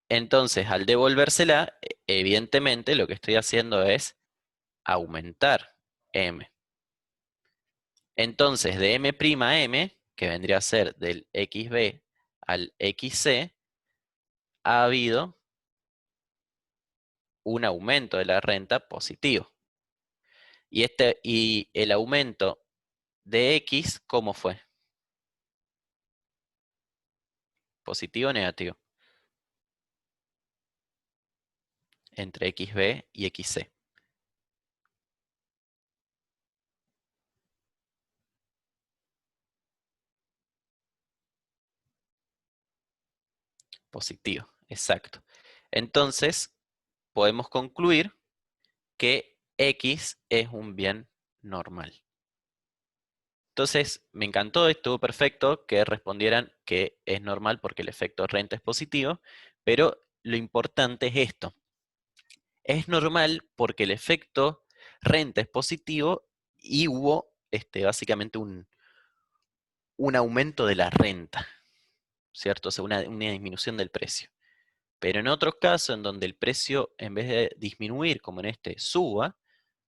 Entonces, al devolvérsela, evidentemente lo que estoy haciendo es aumentar M. Entonces, de M' a M, que vendría a ser del XB al XC, ha habido un aumento de la renta positivo. Y el aumento de X, ¿cómo fue? ¿Positivo o negativo? Entre XB y XC. Positivo, exacto. Entonces, podemos concluir que X es un bien normal. Entonces, me encantó, estuvo perfecto que respondieran que es normal porque el efecto renta es positivo, pero lo importante es esto. Es normal porque el efecto renta es positivo y hubo básicamente un aumento de la renta, ¿cierto? O sea, una disminución del precio. Pero en otros casos, en donde el precio, en vez de disminuir, como en este, suba,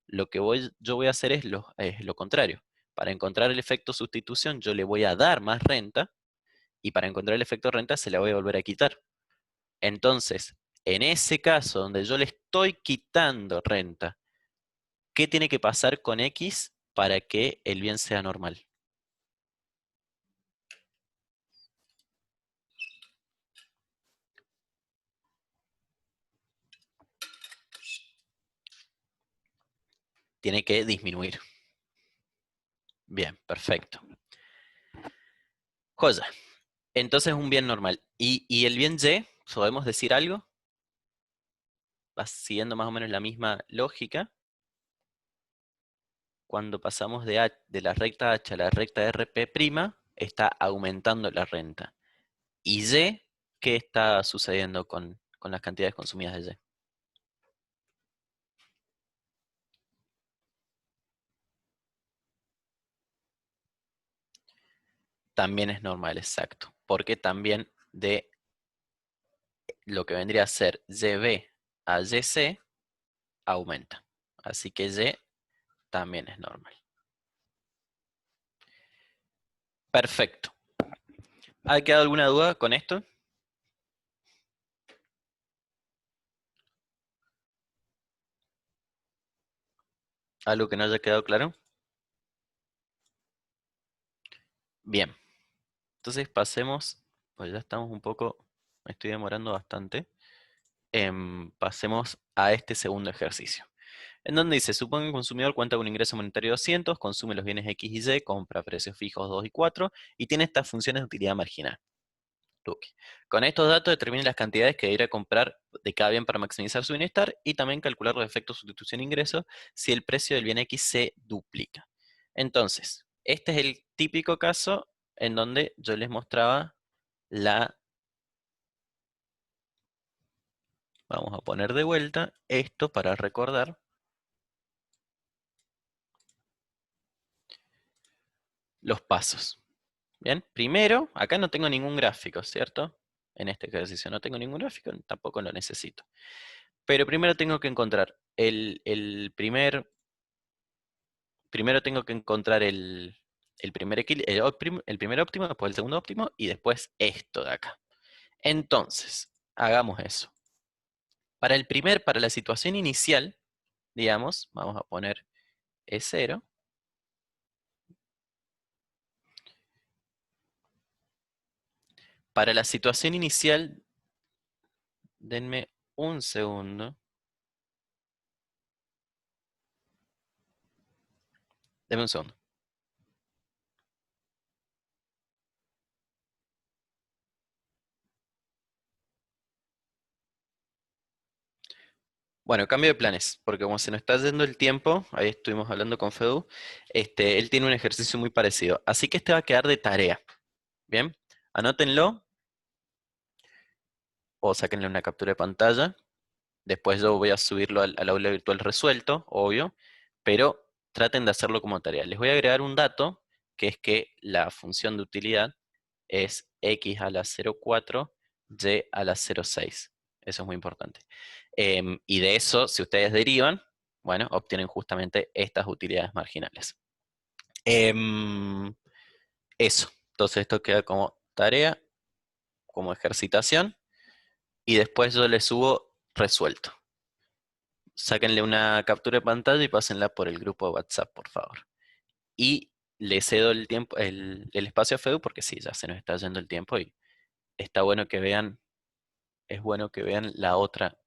lo que yo voy a hacer es lo contrario. Para encontrar el efecto sustitución, yo le voy a dar más renta, y para encontrar el efecto renta se la voy a volver a quitar. Entonces, en ese caso donde yo le estoy quitando renta, ¿qué tiene que pasar con X para que el bien sea normal? Tiene que disminuir. Bien, perfecto. Joya. Entonces un bien normal. ¿Y el bien Y? ¿Podemos decir algo? Va siguiendo más o menos la misma lógica. cuando pasamos de la recta H a la recta RP', está aumentando la renta. Y Y, ¿qué está sucediendo con las cantidades consumidas de Y? También es normal, exacto. Porque también de lo que vendría a ser YB a YC aumenta. Así que Y también es normal. Perfecto. ¿Ha quedado alguna duda con esto? ¿Algo que no haya quedado claro? Bien. Entonces pasemos, pues ya estamos un poco, me estoy demorando bastante. Pasemos a este segundo ejercicio. En donde dice, supone que el consumidor cuenta con un ingreso monetario de 200, consume los bienes X y Y, compra a precios fijos 2 y 4, y tiene estas funciones de utilidad marginal. Con estos datos determine las cantidades que deberá comprar de cada bien para maximizar su bienestar y también calcular los efectos de sustitución-ingreso si el precio del bien X se duplica. Entonces, este es el típico caso en donde yo les mostraba Vamos a poner de vuelta esto para recordar. Los pasos. Bien, primero, acá no tengo ningún gráfico, ¿cierto? En este ejercicio no tengo ningún gráfico, tampoco lo necesito. Pero primero tengo que encontrar primero tengo que encontrar el primer óptimo, después el segundo óptimo, y después esto de acá. Entonces, hagamos eso. Para la situación inicial, digamos, vamos a poner E0. Para la situación inicial, denme un segundo. Denme un segundo. Bueno, cambio de planes, porque como se nos está yendo el tiempo, ahí estuvimos hablando con Fedu, él tiene un ejercicio muy parecido. Así que este va a quedar de tarea. Bien, anótenlo o sáquenle una captura de pantalla. Después yo voy a subirlo al aula virtual resuelto, obvio, pero traten de hacerlo como tarea. Les voy a agregar un dato, que es que la función de utilidad es x a la 0,4, y a la 0,6. Eso es muy importante. Y de eso, si ustedes derivan, bueno, obtienen justamente estas utilidades marginales. Eso. Entonces esto queda como tarea, como ejercitación, y después yo le subo resuelto. Sáquenle una captura de pantalla y pásenla por el grupo de WhatsApp, por favor. Y le cedo el tiempo, el espacio a Fedu, porque sí, ya se nos está yendo el tiempo y está bueno que vean, es bueno que vean la otra,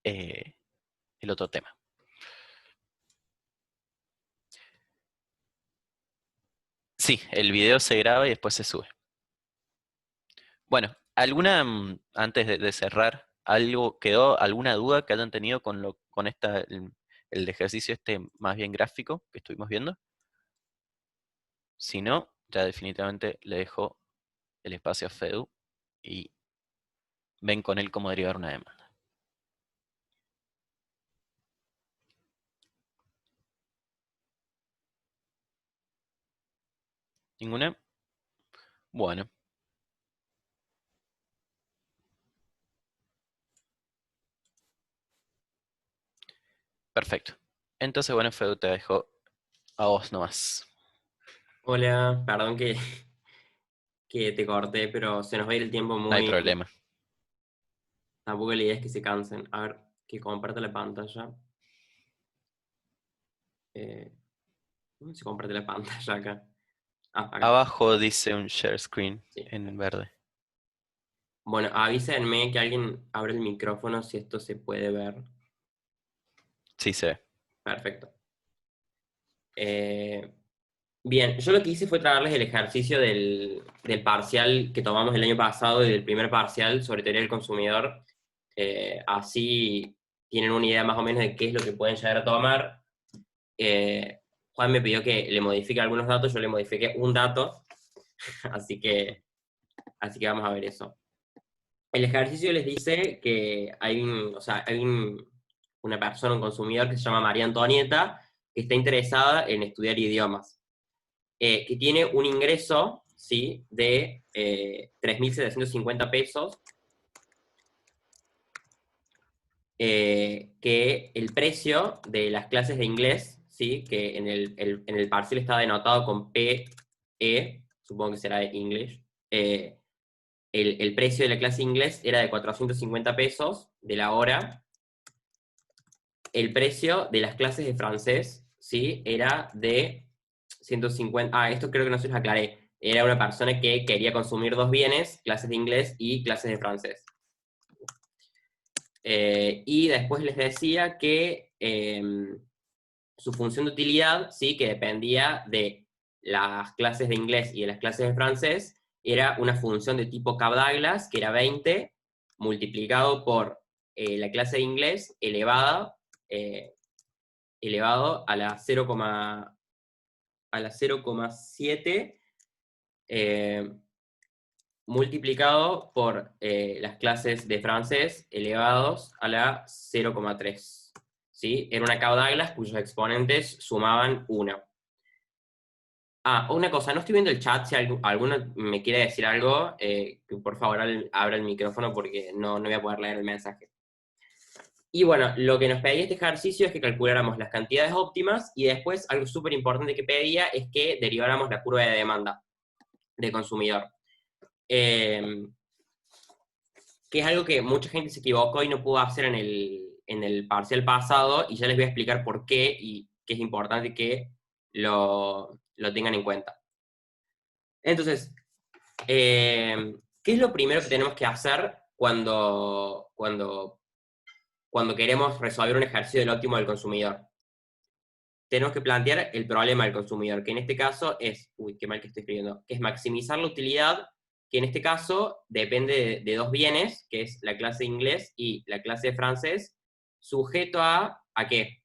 el otro tema. Sí, el video se graba y después se sube. Bueno, antes de cerrar, alguna duda que hayan tenido con el ejercicio más bien gráfico que estuvimos viendo? Si no, ya definitivamente le dejo el espacio a Fedu y ven con él cómo derivar una demanda. ¿Ninguna? Bueno. Perfecto. Entonces, bueno, Fedu, te dejo a vos nomás. Hola, perdón que te corté, pero se nos va a ir el tiempo muy... No hay problema. Tampoco la idea es que se cansen. A ver, que comparta la pantalla. ¿Dónde se comparte la pantalla acá? Ah, acá. Abajo dice un share screen Sí. en verde. Bueno, avísenme que alguien abre el micrófono si esto se puede ver. Sí, se ve. Perfecto. Bien, yo lo que hice fue traerles el ejercicio del parcial que tomamos el año pasado y del primer parcial sobre teoría del consumidor. Así tienen una idea más o menos de qué es lo que pueden llegar a tomar. Juan me pidió que le modifique algunos datos, yo le modifiqué un dato, así que vamos a ver eso. El ejercicio les dice que hay una persona, un consumidor que se llama María Antonieta, que está interesada en estudiar idiomas, que tiene un ingreso, ¿sí?, de 3.750 pesos, que el precio de las clases de inglés, ¿sí?, que en el parcial está denotado con PE, supongo que será de English, el precio de la clase de inglés era de 450 pesos de la hora. El precio de las clases de francés, ¿sí?, era de 150. Esto creo que no se los aclaré. Era una persona que quería consumir dos bienes, clases de inglés y clases de francés. Y después les decía que su función de utilidad, ¿sí?, que dependía de las clases de inglés y de las clases de francés, era una función de tipo Cobb-Douglas, que era 20, multiplicado por la clase de inglés elevado a la 0,7, multiplicado por las clases de francés elevados a la 0,3. ¿Sí? Era una Cobb-Douglas cuyos exponentes sumaban 1. Una cosa, no estoy viendo el chat, si alguno me quiere decir algo, que por favor abra el micrófono porque no voy a poder leer el mensaje. Y bueno, lo que nos pedía este ejercicio es que calculáramos las cantidades óptimas, y después algo súper importante que pedía es que deriváramos la curva de demanda de consumidor. Que es algo que mucha gente se equivocó y no pudo hacer en el parcial pasado, y ya les voy a explicar por qué, y que es importante que lo tengan en cuenta. Entonces, ¿qué es lo primero que tenemos que hacer cuando queremos resolver un ejercicio del óptimo del consumidor? Tenemos que plantear el problema del consumidor, que en este caso es, qué mal que estoy escribiendo, que es maximizar la utilidad, que en este caso depende de dos bienes, que es la clase de inglés y la clase de francés, sujeto ¿a qué?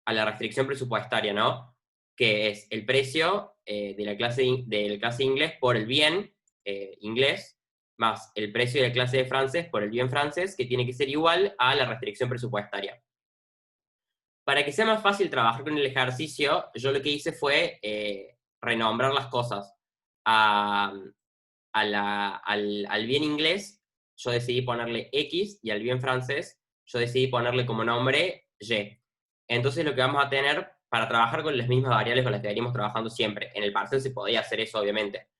A la restricción presupuestaria, ¿no? Que es el precio de la clase de inglés por el bien inglés, más el precio de la clase de francés por el bien francés, que tiene que ser igual a la restricción presupuestaria. Para que sea más fácil trabajar con el ejercicio, yo lo que hice fue renombrar las cosas. Al bien inglés, yo decidí ponerle X, y al bien francés, yo decidí ponerle como nombre Y. Entonces lo que vamos a tener, para trabajar con las mismas variables con las que veníamos trabajando siempre, en el parcial se podía hacer eso, obviamente.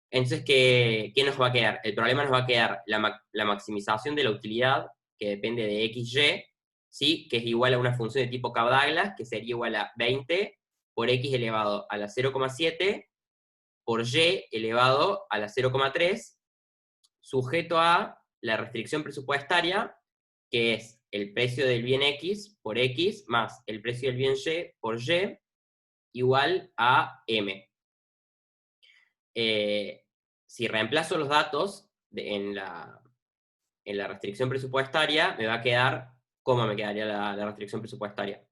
Entonces, ¿qué nos va a quedar? El problema nos va a quedar la maximización de la utilidad, que depende de XY, ¿sí?, que es igual a una función de tipo Cobb-Douglas, que sería igual a 20 por X elevado a la 0,7 por Y elevado a la 0,3, sujeto a la restricción presupuestaria, que es el precio del bien X por X más el precio del bien Y por Y, igual a M. Si reemplazo los datos en la restricción presupuestaria, me va a quedar, ¿cómo me quedaría la restricción presupuestaria?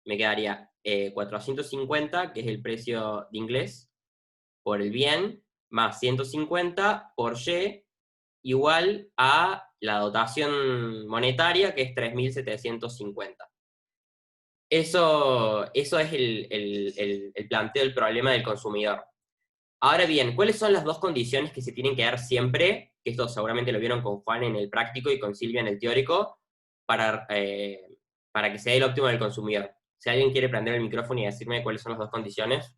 Me quedaría 450, que es el precio de inglés, por el bien, más 150 por Y, igual a la dotación monetaria, que es 3.750. Eso es el planteo del problema del consumidor. Ahora bien, ¿cuáles son las dos condiciones que se tienen que dar siempre? Que esto seguramente lo vieron con Juan en el práctico y con Silvia en el teórico, para que se dé el óptimo del consumidor. Si alguien quiere prender el micrófono y decirme cuáles son las dos condiciones.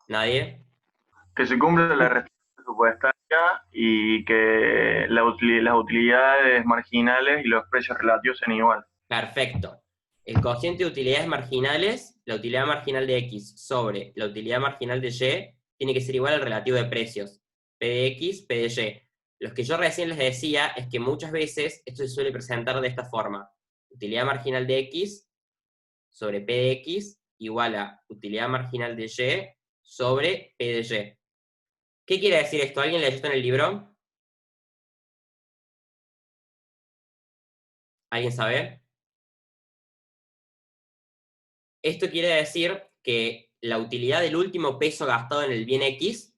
¿Nadie? Que se cumpla la restricción presupuestaria y que las utilidades marginales y los precios relativos sean iguales. Perfecto. El cociente de utilidades marginales, la utilidad marginal de X sobre la utilidad marginal de Y, tiene que ser igual al relativo de precios, P de X, P de Y. Los que yo recién les decía es que muchas veces esto se suele presentar de esta forma. Utilidad marginal de X sobre P de X igual a utilidad marginal de Y sobre P de Y. ¿Qué quiere decir esto? ¿Alguien leyó esto en el libro? ¿Alguien sabe? Esto quiere decir que la utilidad del último peso gastado en el bien X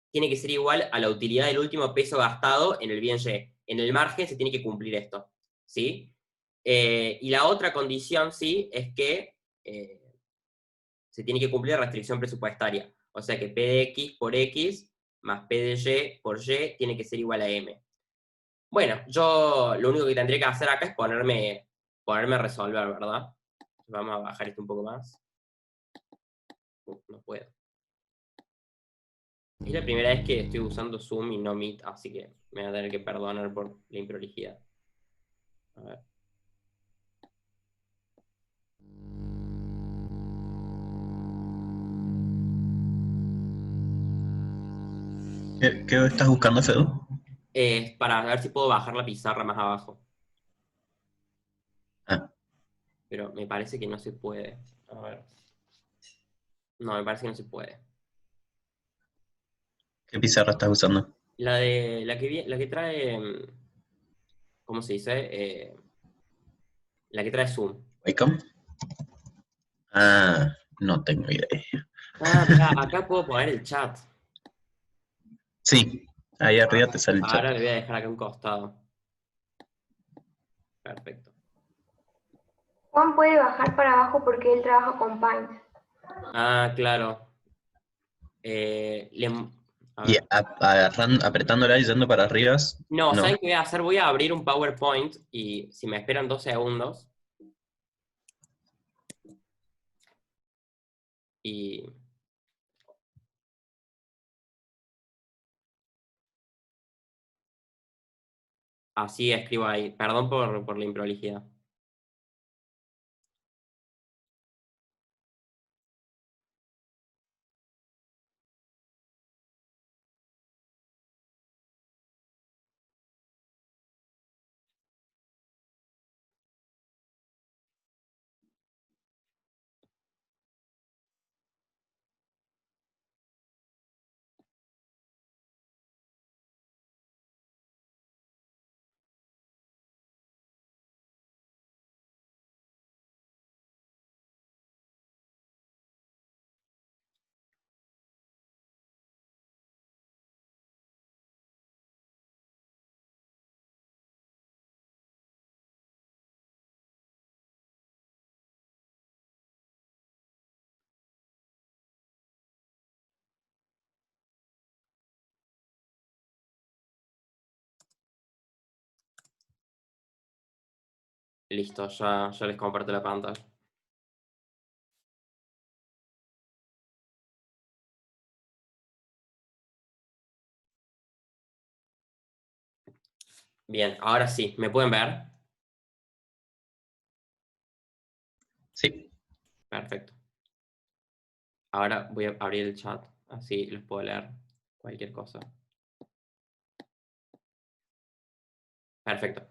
tiene que ser igual a la utilidad del último peso gastado en el bien Y. En el margen se tiene que cumplir esto, ¿sí? Y la otra condición, sí, es que se tiene que cumplir la restricción presupuestaria. O sea que P de X por X más P de Y por Y tiene que ser igual a M. Bueno, yo lo único que tendría que hacer acá es ponerme a resolver, ¿verdad? Vamos a bajar esto un poco más. No puedo. Es la primera vez que estoy usando Zoom y no Meet, así que me voy a tener que perdonar por la improlijidad. A ver. ¿Qué estás buscando, Fedu? Para ver si puedo bajar la pizarra más abajo. Ah, Pero me parece que no se puede. A ver. No, me parece que no se puede. ¿qué pizarra estás usando? La que trae. ¿Cómo se dice? La que trae Zoom. ¿Wacom? Ah, no tengo idea. Ah, mira, acá puedo poner el chat. Sí, ahí arriba te sale el Ahora chat. le voy a dejar acá a un costado. Perfecto. Juan puede bajar para abajo porque él trabaja con Paint. Ah, claro. A Y ver. apretándola y yendo para arriba. No, No. ¿saben qué voy a hacer? Voy a abrir un PowerPoint y si me esperan 2 segundos. Y... así escribo ahí. Perdón por la improlijidad. Listo, ya les comparto la pantalla. Bien, ahora sí, ¿me pueden ver? Sí. Perfecto. Ahora voy a abrir el chat, así les puedo leer cualquier cosa. Perfecto.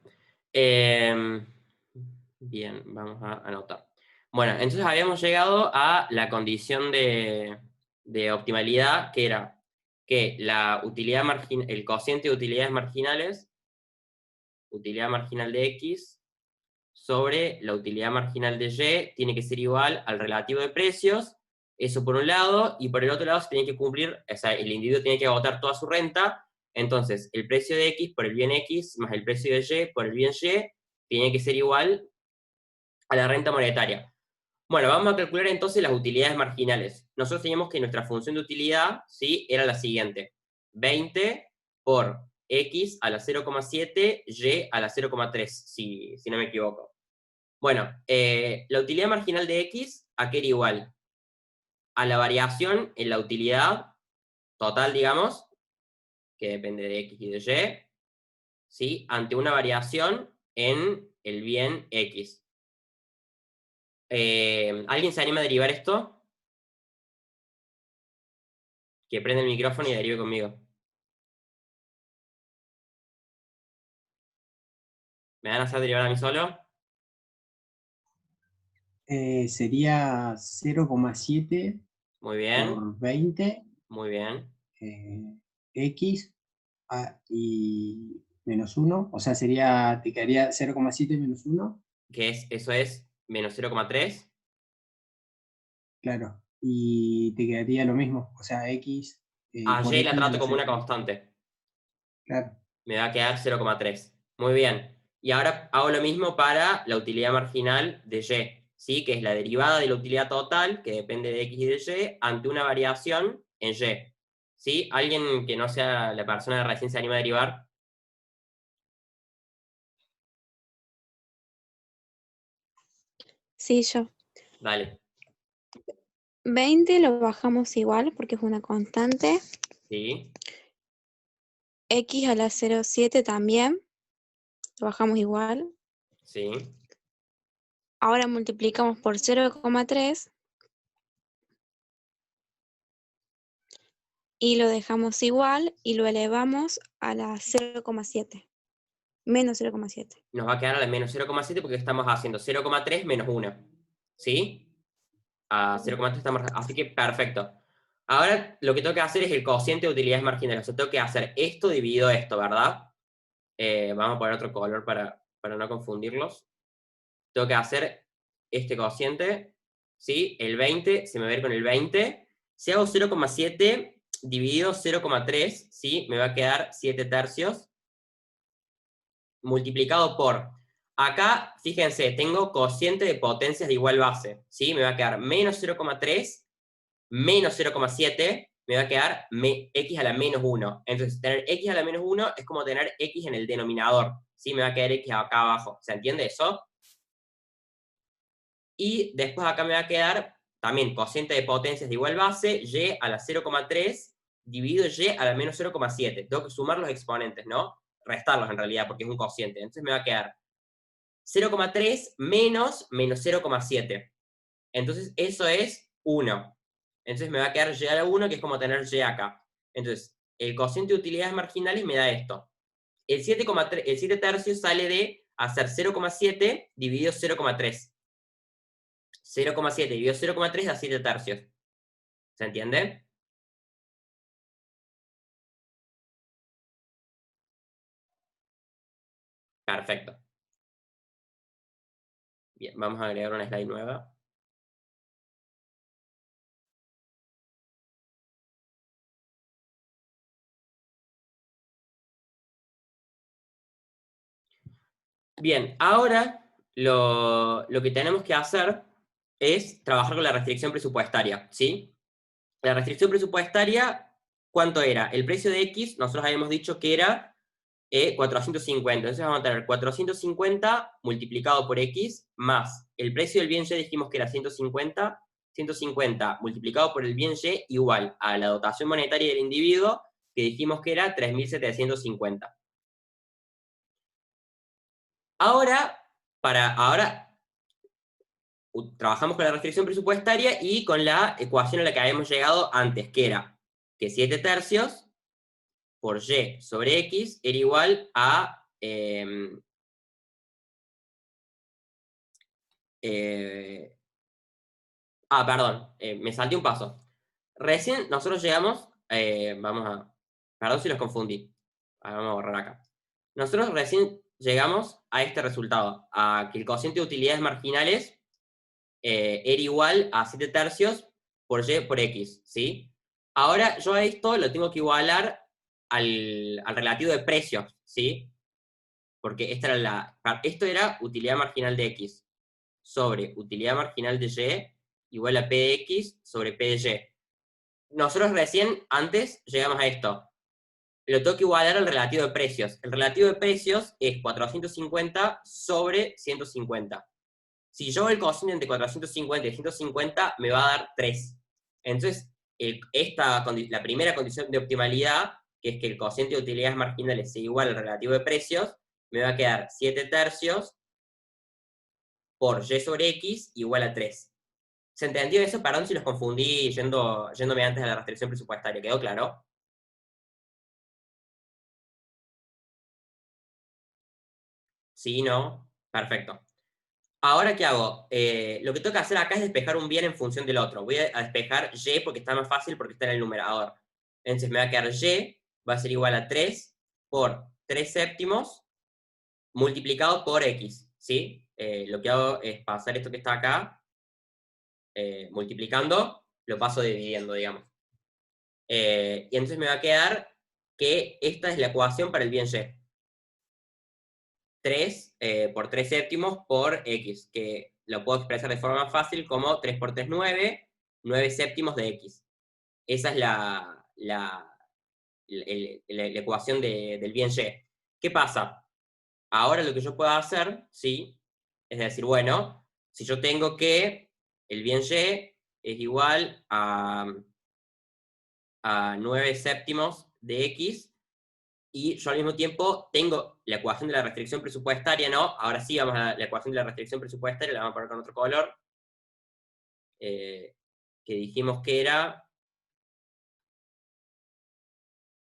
Bien, vamos a anotar. Bueno, entonces habíamos llegado a la condición de optimalidad, que era que la utilidad el cociente de utilidades marginales, utilidad marginal de X, sobre la utilidad marginal de Y, tiene que ser igual al relativo de precios, eso por un lado, y por el otro lado se tiene que cumplir, o sea, el individuo tiene que agotar toda su renta, entonces el precio de X por el bien X más el precio de Y por el bien Y tiene que ser igual a la renta monetaria. Bueno, vamos a calcular entonces las utilidades marginales. Nosotros teníamos que nuestra función de utilidad, ¿sí?, era la siguiente. 20 por X a la 0,7, Y a la 0,3, si no me equivoco. Bueno, la utilidad marginal de X, ¿a qué era igual? A la variación en la utilidad total, digamos, que depende de X y de Y, ¿sí?, ante una variación en el bien X. ¿Alguien se anima a derivar esto? Que prenda el micrófono y derive conmigo. ¿Me van a hacer derivar a mí solo? Sería 0,7 Muy bien, por 20 muy bien. X y menos 1, o sea, te quedaría 0,7 menos 1, Eso es menos 0,3. claro, y te quedaría lo mismo, o sea, x A por y la x a trato la como una 0,7. constante. Claro, Me va a quedar 0,3. Muy bien. Y ahora hago lo mismo para la utilidad marginal de y, ¿sí? Que es la derivada de la utilidad total, que depende de x y de y, ante una variación en y. ¿Sí? ¿Alguien que no sea la persona de recién se anima a derivar? Sí, yo. Dale. 20 lo bajamos igual porque es una constante. ¿Sí? X a la 0,7 también. Lo bajamos igual. ¿Sí? Ahora multiplicamos por 0,3 y lo dejamos igual y lo elevamos a la 0,7. Menos 0,7. Nos va a quedar a la menos 0,7 porque estamos haciendo 0,3 menos 1. ¿Sí? A 0,3 estamos... Así que perfecto. Ahora lo que tengo que hacer es el cociente de utilidades marginales. O sea, tengo que hacer esto dividido esto, ¿verdad? Vamos a poner otro color para no confundirlos. Tengo que hacer este cociente, ¿sí? El 20 se me va a ir con el 20. Si hago 0,7 dividido 0,3, ¿sí? Me va a quedar 7 tercios. Multiplicado por... Acá, fíjense, tengo cociente de potencias de igual base, ¿sí? Me va a quedar menos 0,3 menos 0,7, me va a quedar x a la menos 1. Entonces, tener x a la menos 1 es como tener x en el denominador, ¿sí? Me va a quedar x acá abajo. ¿Se entiende eso? Y después acá me va a quedar también cociente de potencias de igual base, y a la 0,3 dividido y a la menos 0,7. Tengo que sumar los exponentes, ¿no? Restarlos en realidad, porque es un cociente. Entonces me va a quedar 0,3 menos 0,7. Entonces eso es 1. Entonces me va a quedar y a la 1, que es como tener y acá. Entonces, el cociente de utilidades marginales me da esto. El 7 tercios sale de hacer 0,7 dividido 0,3. 0,7 dividido 0,3 da 7 tercios. ¿Se entiende? Perfecto. Bien, vamos a agregar una slide nueva. Bien, ahora lo que tenemos que hacer es trabajar con la restricción presupuestaria, ¿sí? La restricción presupuestaria, ¿cuánto era? El precio de X, nosotros habíamos dicho que era 450. Entonces vamos a tener 450 multiplicado por X más el precio del bien Y, dijimos que era 150. 150 multiplicado por el bien Y igual a la dotación monetaria del individuo, que dijimos que era 3.750. Ahora trabajamos con la restricción presupuestaria y con la ecuación a la que habíamos llegado antes, que era que 7 tercios por Y sobre X era igual a... perdón, me salté un paso. Recién nosotros llegamos, perdón si los confundí. Vamos a borrar acá. Nosotros recién llegamos a este resultado, a que el cociente de utilidades marginales era igual a 7 tercios por Y por X, ¿sí? Ahora yo a esto lo tengo que igualar al relativo de precios, ¿sí? Porque esto era utilidad marginal de X sobre utilidad marginal de Y igual a P de X sobre P de Y. Nosotros recién, antes, llegamos a esto. Lo tengo que igualar al relativo de precios. El relativo de precios es 450 sobre 150. Si yo hago el cociente entre 450 y 150, me va a dar 3. Entonces, la primera condición de optimalidad, que es que el cociente de utilidades marginales sea igual al relativo de precios, me va a quedar 7 tercios por Y sobre X igual a 3. ¿Se entendió eso? Perdón si los confundí yéndome antes de la restricción presupuestaria. ¿Quedó claro? ¿Sí? ¿No? Perfecto. Ahora, ¿qué hago? Lo que tengo que hacer acá es despejar un bien en función del otro. Voy a despejar Y porque está más fácil porque está en el numerador. Entonces me va a quedar Y, va a ser igual a 3 por 3 séptimos multiplicado por x, ¿sí? Lo que hago es pasar esto que está acá, multiplicando, lo paso dividiendo, digamos. Y entonces me va a quedar que esta es la ecuación para el bien y. 3 por 3 séptimos por x, que lo puedo expresar de forma fácil como 3 por 3, 9, 9 séptimos de x. Esa es la ecuación del bien y. ¿Qué pasa? Ahora lo que yo puedo hacer, ¿sí? Es decir, bueno, si yo tengo que el bien y es igual a 9 séptimos de x, y yo al mismo tiempo tengo la ecuación de la restricción presupuestaria, ¿no? Ahora sí vamos a la ecuación de la restricción presupuestaria, la vamos a poner con otro color, que dijimos que era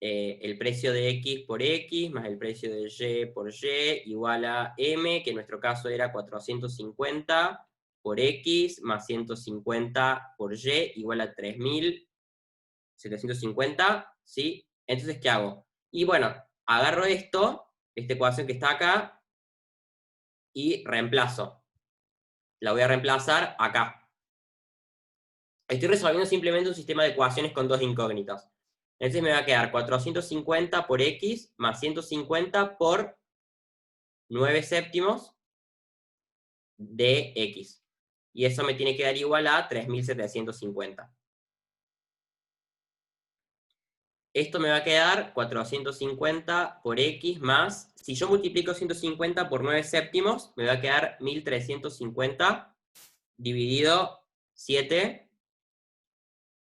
el precio de x por x más el precio de y por y igual a m, que en nuestro caso era 450 por x más 150 por y igual a 3750, ¿sí? Entonces, ¿qué hago? Y bueno, agarro esta ecuación que está acá, y reemplazo. La voy a reemplazar acá. Estoy resolviendo simplemente un sistema de ecuaciones con dos incógnitas. Entonces me va a quedar 450 por x más 150 por 9 séptimos de x. Y eso me tiene que dar igual a 3750. Esto me va a quedar 450 por x más, si yo multiplico 150 por 9 séptimos, me va a quedar 1350 dividido 7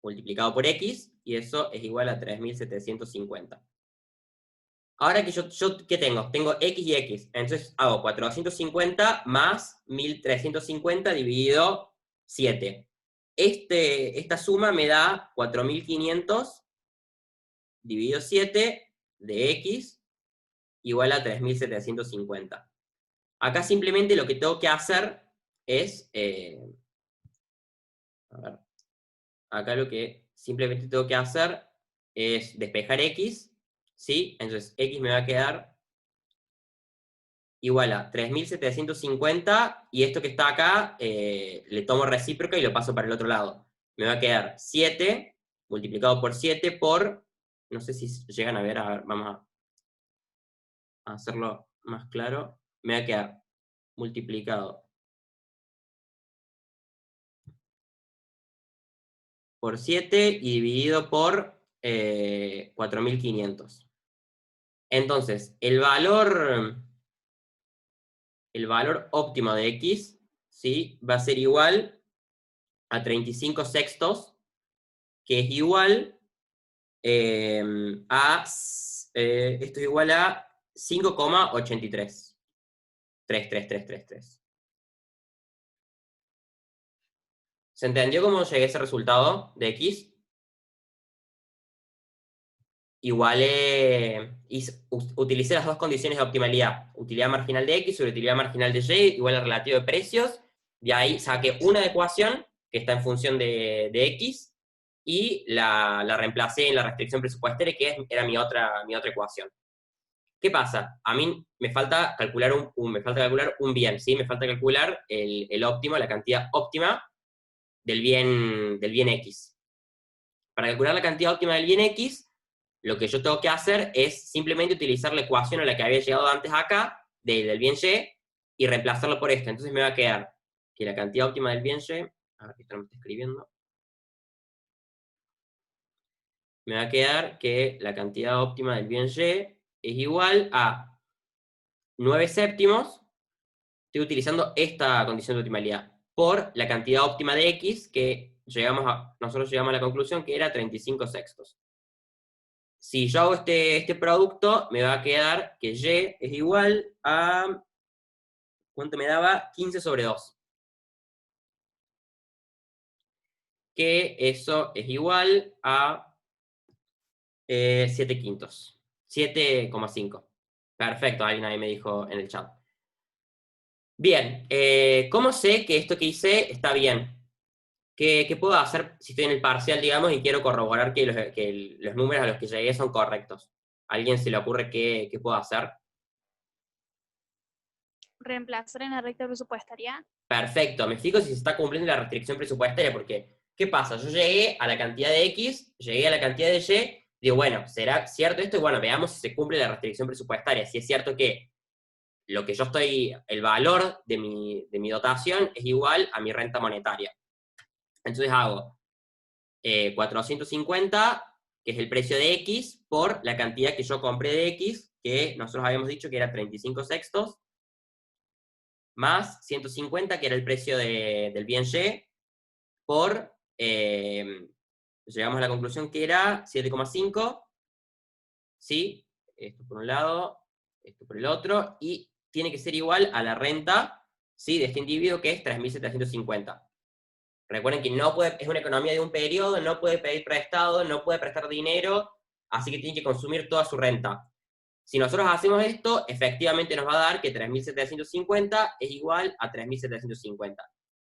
multiplicado por x, y eso es igual a 3750. Ahora que yo ¿qué tengo? Tengo x y x, entonces hago 450 más 1350 dividido 7. Esta suma me da 4500 dividido 7 de x igual a 3750. Acá simplemente lo que tengo que hacer es, a ver, acá lo que simplemente tengo que hacer es despejar x, ¿sí? Entonces x me va a quedar igual a 3750, y esto que está acá le tomo recíproca y lo paso para el otro lado. Me va a quedar 7 multiplicado por 7 por, no sé si llegan a ver, vamos a hacerlo más claro. Me va a quedar multiplicado por 7 y dividido por 4500. Entonces, el valor óptimo de x, ¿sí? Va a ser igual a 35 sextos, que es igual esto es igual a 5,83. 33333. ¿Se entendió cómo llegué a ese resultado de x? Igual utilicé las dos condiciones de optimalidad. Utilidad marginal de x sobre utilidad marginal de y igual al relativo de precios. De ahí saqué una ecuación que está en función de x, y la reemplacé en la restricción presupuestaria, que era mi otra ecuación. ¿Qué pasa? A mí me falta calcular un bien, ¿sí? Me falta calcular el óptimo, la cantidad óptima del bien x. Para calcular la cantidad óptima del bien x, lo que yo tengo que hacer es simplemente utilizar la ecuación a la que había llegado antes acá, del bien y reemplazarlo por esto. Entonces me va a quedar que la cantidad óptima del bien a ver, esto no me está escribiendo. Me va a quedar que la cantidad óptima del bien es igual a 9 séptimos, estoy utilizando esta condición de optimalidad, por la cantidad óptima de x, que nosotros llegamos a la conclusión que era 35 sextos. Si yo hago este producto, me va a quedar que y es igual a, ¿cuánto me daba? 15 sobre 2. Que eso es igual a 7 quintos. 7,5. Perfecto, alguien ahí me dijo en el chat. Bien, ¿cómo sé que esto que hice está bien? ¿Qué puedo hacer si estoy en el parcial, digamos, y quiero corroborar que los números a los que llegué son correctos? ¿A alguien se le ocurre qué puedo hacer? Reemplazar en la recta presupuestaria. Perfecto, me fijo si se está cumpliendo la restricción presupuestaria, porque, ¿qué pasa? Yo llegué a la cantidad de X, llegué a la cantidad de Y, digo, bueno, ¿será cierto esto? Y bueno, veamos si se cumple la restricción presupuestaria, si es cierto que lo que yo estoy, el valor de mi dotación es igual a mi renta monetaria. Entonces hago 450, que es el precio de X, por la cantidad que yo compré de X, que nosotros habíamos dicho que era 35 sextos, más 150, que era el precio del bien Y, por, llegamos a la conclusión que era 7,5, ¿sí? Esto por un lado, esto por el otro, y tiene que ser igual a la renta, ¿sí? De este individuo, que es 3.750. Recuerden que no puede, es una economía de un periodo, no puede pedir prestado, no puede prestar dinero, así que tiene que consumir toda su renta. Si nosotros hacemos esto, efectivamente nos va a dar que 3.750 es igual a 3.750.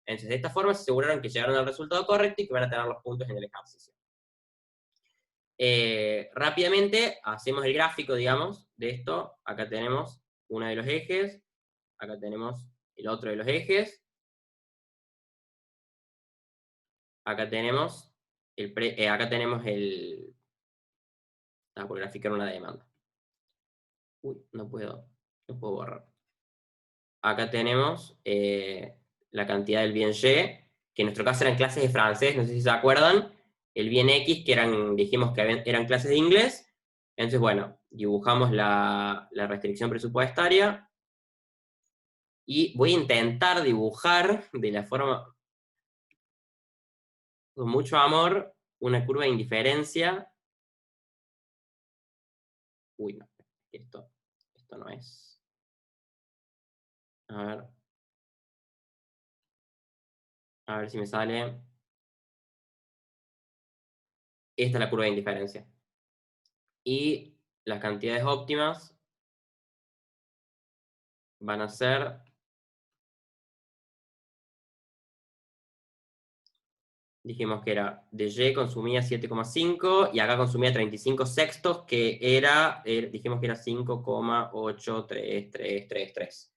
Entonces, de esta forma se aseguraron que llegaron al resultado correcto y que van a tener los puntos en el ejercicio. Rápidamente, hacemos el gráfico, digamos, de esto. Acá tenemos uno de los ejes, acá tenemos el otro de los ejes, acá tenemos por graficar una demanda. Uy, no puedo borrar. Acá tenemos la cantidad del bien Y, que en nuestro caso eran clases de francés, no sé si se acuerdan, el bien X, que dijimos que eran clases de inglés. Entonces, bueno, dibujamos la restricción presupuestaria, y voy a intentar dibujar de la forma, con mucho amor, una curva de indiferencia. Uy, no, esto no es. A ver si me sale. Esta es la curva de indiferencia. Y las cantidades óptimas van a ser dijimos que era de Y consumía 7,5 y acá consumía 35 sextos, que era, dijimos que era 5,83333.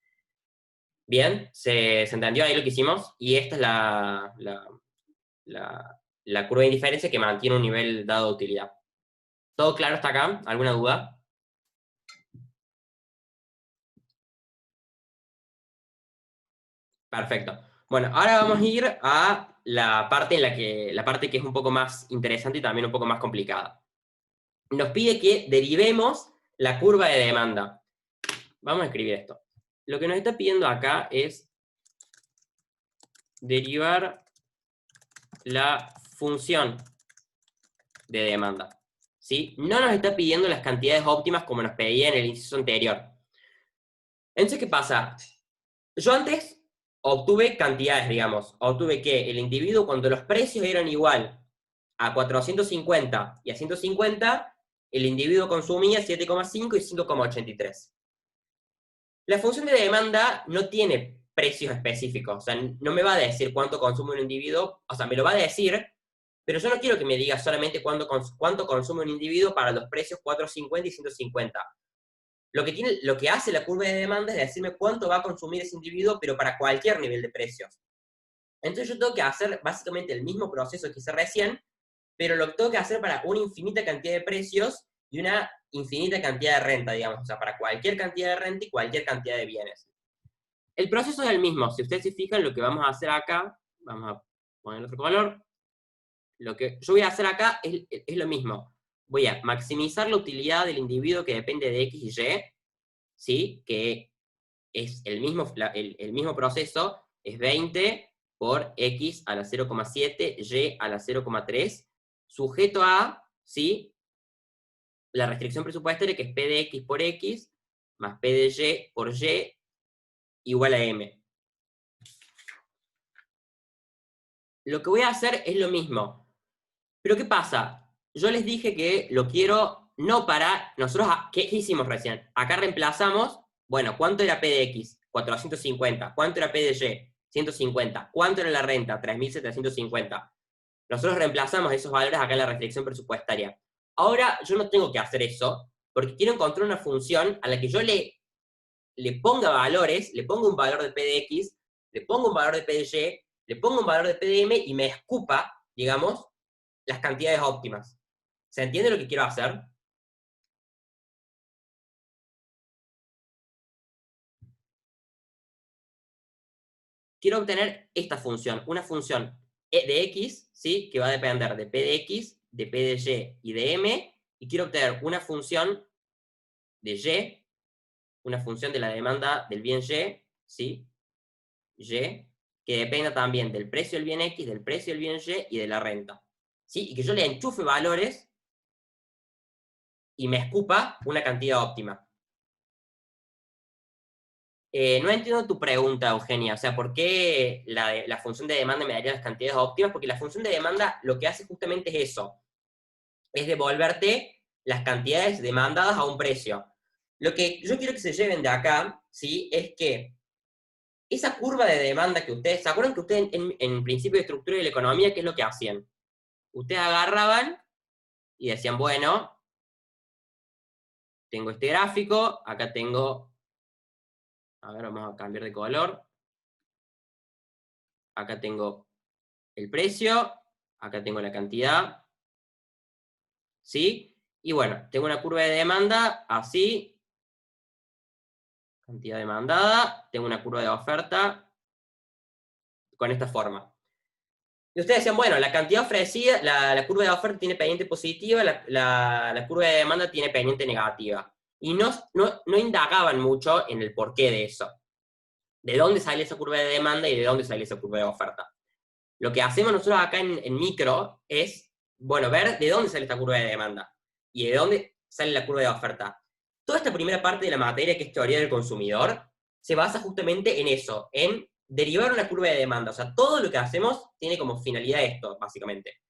Bien, ¿se entendió ahí lo que hicimos? Y esta es la curva de indiferencia que mantiene un nivel dado de utilidad. ¿Todo claro hasta acá? ¿Alguna duda? Perfecto. Bueno, ahora vamos a ir a la parte que es un poco más interesante y también un poco más complicada. Nos pide que derivemos la curva de demanda. Vamos a escribir esto. Lo que nos está pidiendo acá es derivar la función de demanda, ¿sí? No nos está pidiendo las cantidades óptimas como nos pedía en el inciso anterior. Entonces, ¿qué pasa? Yo antes obtuve cantidades, digamos. Obtuve que el individuo, cuando los precios eran igual a 450 y a 150, el individuo consumía 7,5 y 5,83. La función de demanda no tiene precios específicos, o sea, no me va a decir cuánto consume un individuo, o sea, me lo va a decir, pero yo no quiero que me diga solamente cuánto consume un individuo para los precios 450 y 150. Lo que hace la curva de demanda es decirme cuánto va a consumir ese individuo, pero para cualquier nivel de precios. Entonces yo tengo que hacer básicamente el mismo proceso que hice recién, pero lo que tengo que hacer para una infinita cantidad de precios y una infinita cantidad de renta, digamos, o sea, para cualquier cantidad de renta y cualquier cantidad de bienes. El proceso es el mismo. Si ustedes se fijan, lo que vamos a hacer acá, vamos a poner otro color, lo que yo voy a hacer acá es lo mismo. Voy a maximizar la utilidad del individuo que depende de X y Y, ¿sí? Que es el mismo proceso, es 20 por X a la 0,7, Y a la 0,3, sujeto a, ¿sí? La restricción presupuestaria, que es P de X por X, más P de Y por Y, igual a M. Lo que voy a hacer es lo mismo. Pero ¿qué pasa? Yo les dije que lo quiero no para... Nosotros, ¿qué hicimos recién? Acá reemplazamos, bueno, ¿cuánto era P de X? 450. ¿Cuánto era P de Y? 150. ¿Cuánto era la renta? 3.750. Nosotros reemplazamos esos valores acá en la restricción presupuestaria. Ahora yo no tengo que hacer eso, porque quiero encontrar una función a la que yo le ponga valores, le ponga un valor de P de X, le ponga un valor de P de Y, le ponga un valor de P de M y me escupa, digamos, las cantidades óptimas. ¿Se entiende lo que quiero hacer? Quiero obtener esta función, una función de X, ¿sí? Que va a depender de P de X, de P de Y y de M, y quiero obtener una función de Y, una función de la demanda del bien Y, ¿sí? Y, que dependa también del precio del bien X, del precio del bien Y y de la renta. ¿Sí? Y que yo le enchufe valores y me escupa una cantidad óptima. No entiendo tu pregunta, Eugenia. O sea, ¿por qué la función de demanda me daría las cantidades óptimas? Porque la función de demanda lo que hace justamente es eso. Es devolverte las cantidades demandadas a un precio. Lo que yo quiero que se lleven de acá, ¿sí? Es que esa curva de demanda que ustedes... ¿Se acuerdan que ustedes en principio de estructura de la economía, qué es lo que hacían? Ustedes agarraban y decían, bueno, tengo este gráfico, acá tengo... A ver, vamos a cambiar de color. Acá tengo el precio, acá tengo la cantidad, ¿sí? Y bueno, tengo una curva de demanda así, cantidad demandada, tengo una curva de oferta con esta forma. Y ustedes decían, bueno, la cantidad ofrecida, la curva de oferta tiene pendiente positiva, la curva de demanda tiene pendiente negativa. Y no indagaban mucho en el porqué de eso. ¿De dónde sale esa curva de demanda y de dónde sale esa curva de oferta? Lo que hacemos nosotros acá en micro es, bueno, ver de dónde sale esta curva de demanda y de dónde sale la curva de oferta. Toda esta primera parte de la materia, que es teoría del consumidor, se basa justamente en eso, en derivar una curva de demanda. O sea, todo lo que hacemos tiene como finalidad esto, básicamente.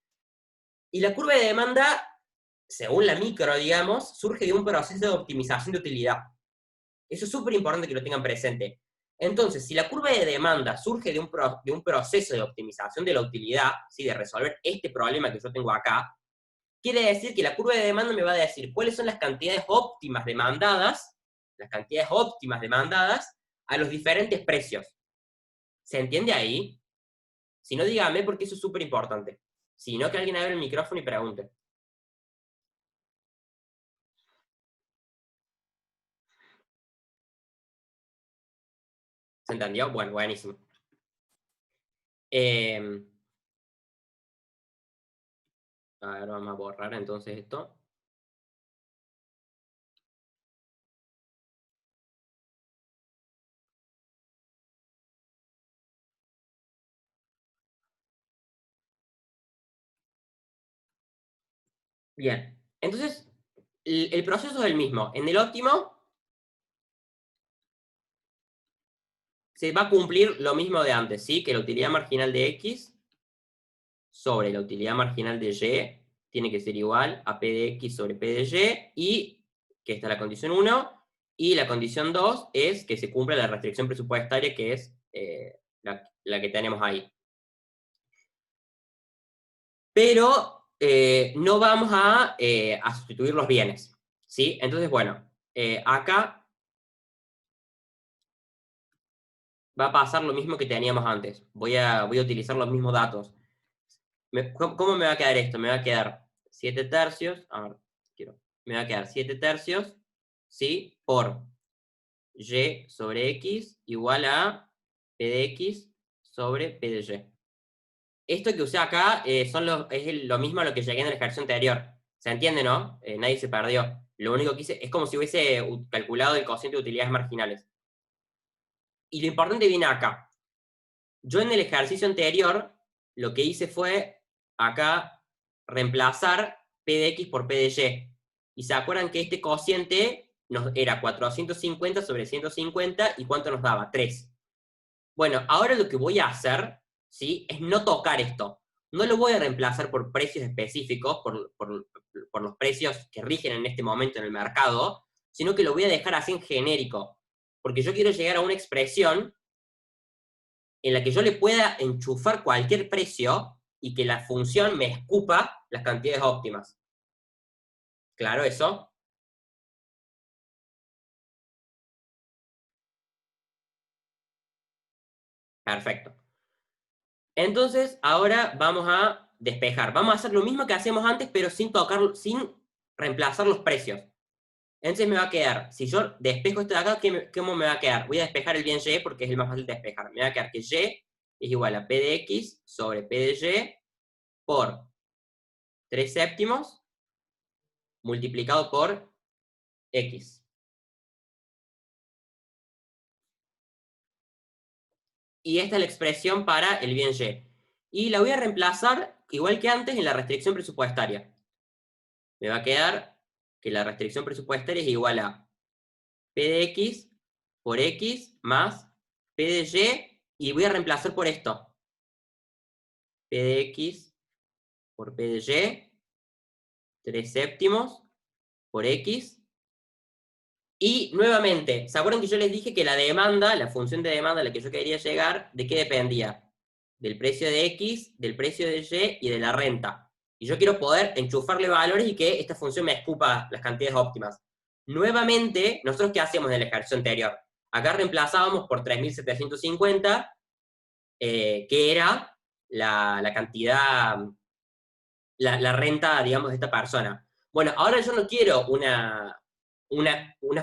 Y la curva de demanda, según la micro, digamos, surge de un proceso de optimización de utilidad. Eso es súper importante que lo tengan presente. Entonces, si la curva de demanda surge de un proceso de optimización de la utilidad, ¿sí? De resolver este problema que yo tengo acá, quiere decir que la curva de demanda me va a decir cuáles son las cantidades óptimas demandadas a los diferentes precios. ¿Se entiende ahí? Si no, dígame, porque eso es súper importante. Si no, que alguien abra el micrófono y pregunte. ¿Se entendió? Bueno, buenísimo. A ver, vamos a borrar entonces esto. Bien, entonces, el proceso es el mismo. En el óptimo, se va a cumplir lo mismo de antes, ¿sí? Que la utilidad marginal de X sobre la utilidad marginal de Y tiene que ser igual a P de X sobre P de Y, y que esta es la condición 1, y la condición 2 es que se cumpla la restricción presupuestaria, que es la que tenemos ahí. Pero no vamos a sustituir los bienes, ¿sí? Entonces, bueno, acá va a pasar lo mismo que teníamos antes. Voy a utilizar los mismos datos. ¿Cómo me va a quedar esto? Me va a quedar 7 tercios, a ver, me va a quedar 7 tercios, ¿sí? Por Y sobre X igual a P de X sobre P de Y. Esto que usé acá es lo mismo a lo que llegué en el ejercicio anterior. ¿Se entiende, no? Nadie se perdió. Lo único que hice es como si hubiese calculado el cociente de utilidades marginales. Y lo importante viene acá. Yo en el ejercicio anterior, lo que hice fue, acá, reemplazar P de X por P de Y. Y se acuerdan que este cociente era 450 sobre 150, ¿y cuánto nos daba? 3. Bueno, ahora lo que voy a hacer, ¿sí? Es no tocar esto. No lo voy a reemplazar por precios específicos, por los precios que rigen en este momento en el mercado, sino que lo voy a dejar así en genérico. Porque yo quiero llegar a una expresión en la que yo le pueda enchufar cualquier precio y que la función me escupa las cantidades óptimas. ¿Claro eso? Perfecto. Entonces, ahora vamos a despejar. Vamos a hacer lo mismo que hacíamos antes, pero sin reemplazar los precios. Entonces me va a quedar, si yo despejo esto de acá, ¿cómo me va a quedar? Voy a despejar el bien Y porque es el más fácil de despejar. Me va a quedar que Y es igual a P de X sobre P de Y por 3 séptimos multiplicado por X. Y esta es la expresión para el bien Y. Y la voy a reemplazar, igual que antes, en la restricción presupuestaria. Me va a quedar que la restricción presupuestaria es igual a P de X por X más P de Y, y voy a reemplazar por esto. P de X por P de Y, 3 séptimos por X. Y nuevamente, ¿se acuerdan que yo les dije que la demanda, la función de demanda a la que yo quería llegar, ¿de qué dependía? Del precio de X, del precio de Y y de la renta. Y yo quiero poder enchufarle valores y que esta función me escupa las cantidades óptimas. Nuevamente, ¿nosotros qué hacíamos en el ejercicio anterior? Acá reemplazábamos por 3.750, que era la cantidad, la renta, digamos, de esta persona. Bueno, ahora yo no quiero una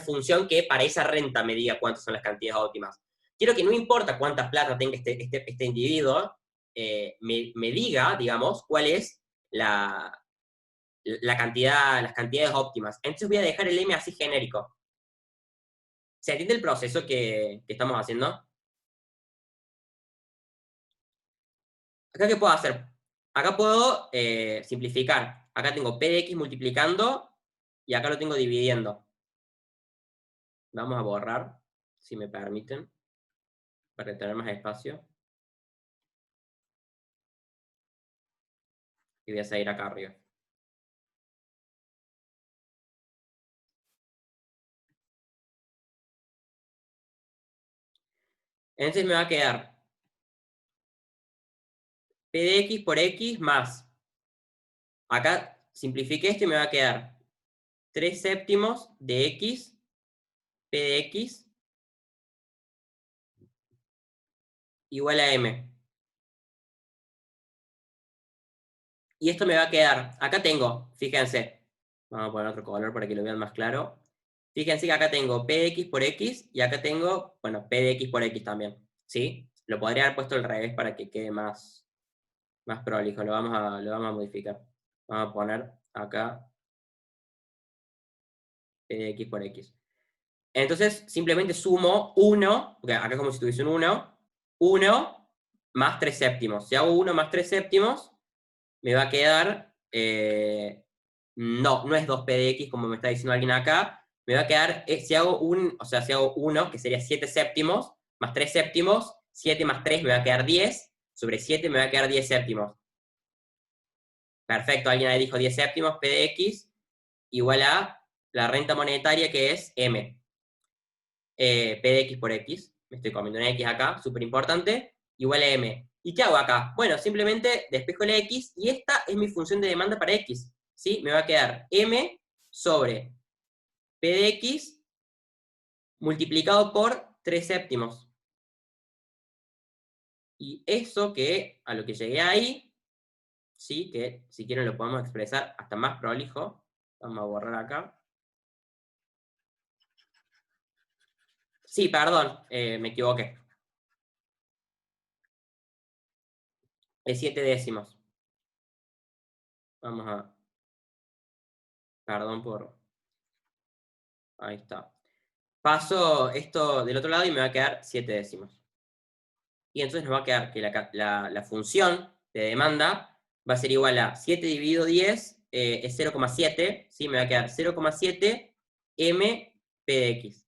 función que para esa renta me diga cuántas son las cantidades óptimas. Quiero que no importa cuánta plata tenga este individuo, me diga, digamos, cuál es las cantidades óptimas. Entonces voy a dejar el M así genérico. ¿Se entiende el proceso que estamos haciendo? ¿Acá qué puedo hacer? Acá puedo simplificar. Acá tengo P de X multiplicando y acá lo tengo dividiendo. Vamos a borrar, si me permiten, para tener más espacio. Y voy a seguir acá arriba. Entonces me va a quedar P de X por X más. Acá simplifiqué esto y me va a quedar 3 séptimos de X, P de X, igual a M. Y esto me va a quedar, acá tengo, fíjense, vamos a poner otro color para que lo vean más claro. Fíjense que acá tengo P de X por X y acá tengo, bueno, P de X por X también, ¿sí? Lo podría haber puesto al revés para que quede más prolijo, lo vamos a modificar. Vamos a poner acá P de X por X. Entonces, simplemente sumo 1, porque acá es como si tuviese un 1 más 3 séptimos. Si hago 1 más 3 séptimos, me va a quedar, no es 2P de X como me está diciendo alguien acá, me va a quedar, si hago 1, que sería 7 séptimos, más 3 séptimos, 7 más 3 me va a quedar 10, sobre 7 me va a quedar 10 séptimos. Perfecto, alguien ahí dijo 10 séptimos, P de X, igual a la renta monetaria que es M. P de X por X, me estoy comiendo una X acá, súper importante, igual a M. ¿Y qué hago acá? Bueno, simplemente despejo la X, y esta es mi función de demanda para X, ¿sí? Me va a quedar M sobre P de X multiplicado por 3 séptimos. Y eso a lo que llegué ahí, sí, que si quieren lo podemos expresar hasta más prolijo. Vamos a borrar acá. Sí, perdón, me equivoqué. Es 7 décimos. Vamos a... Perdón por... Ahí está. Paso esto del otro lado y me va a quedar 7 décimos. Y entonces nos va a quedar que la función de demanda va a ser igual a 7 dividido 10, es 0,7, ¿sí? Me va a quedar 0,7 M P de X.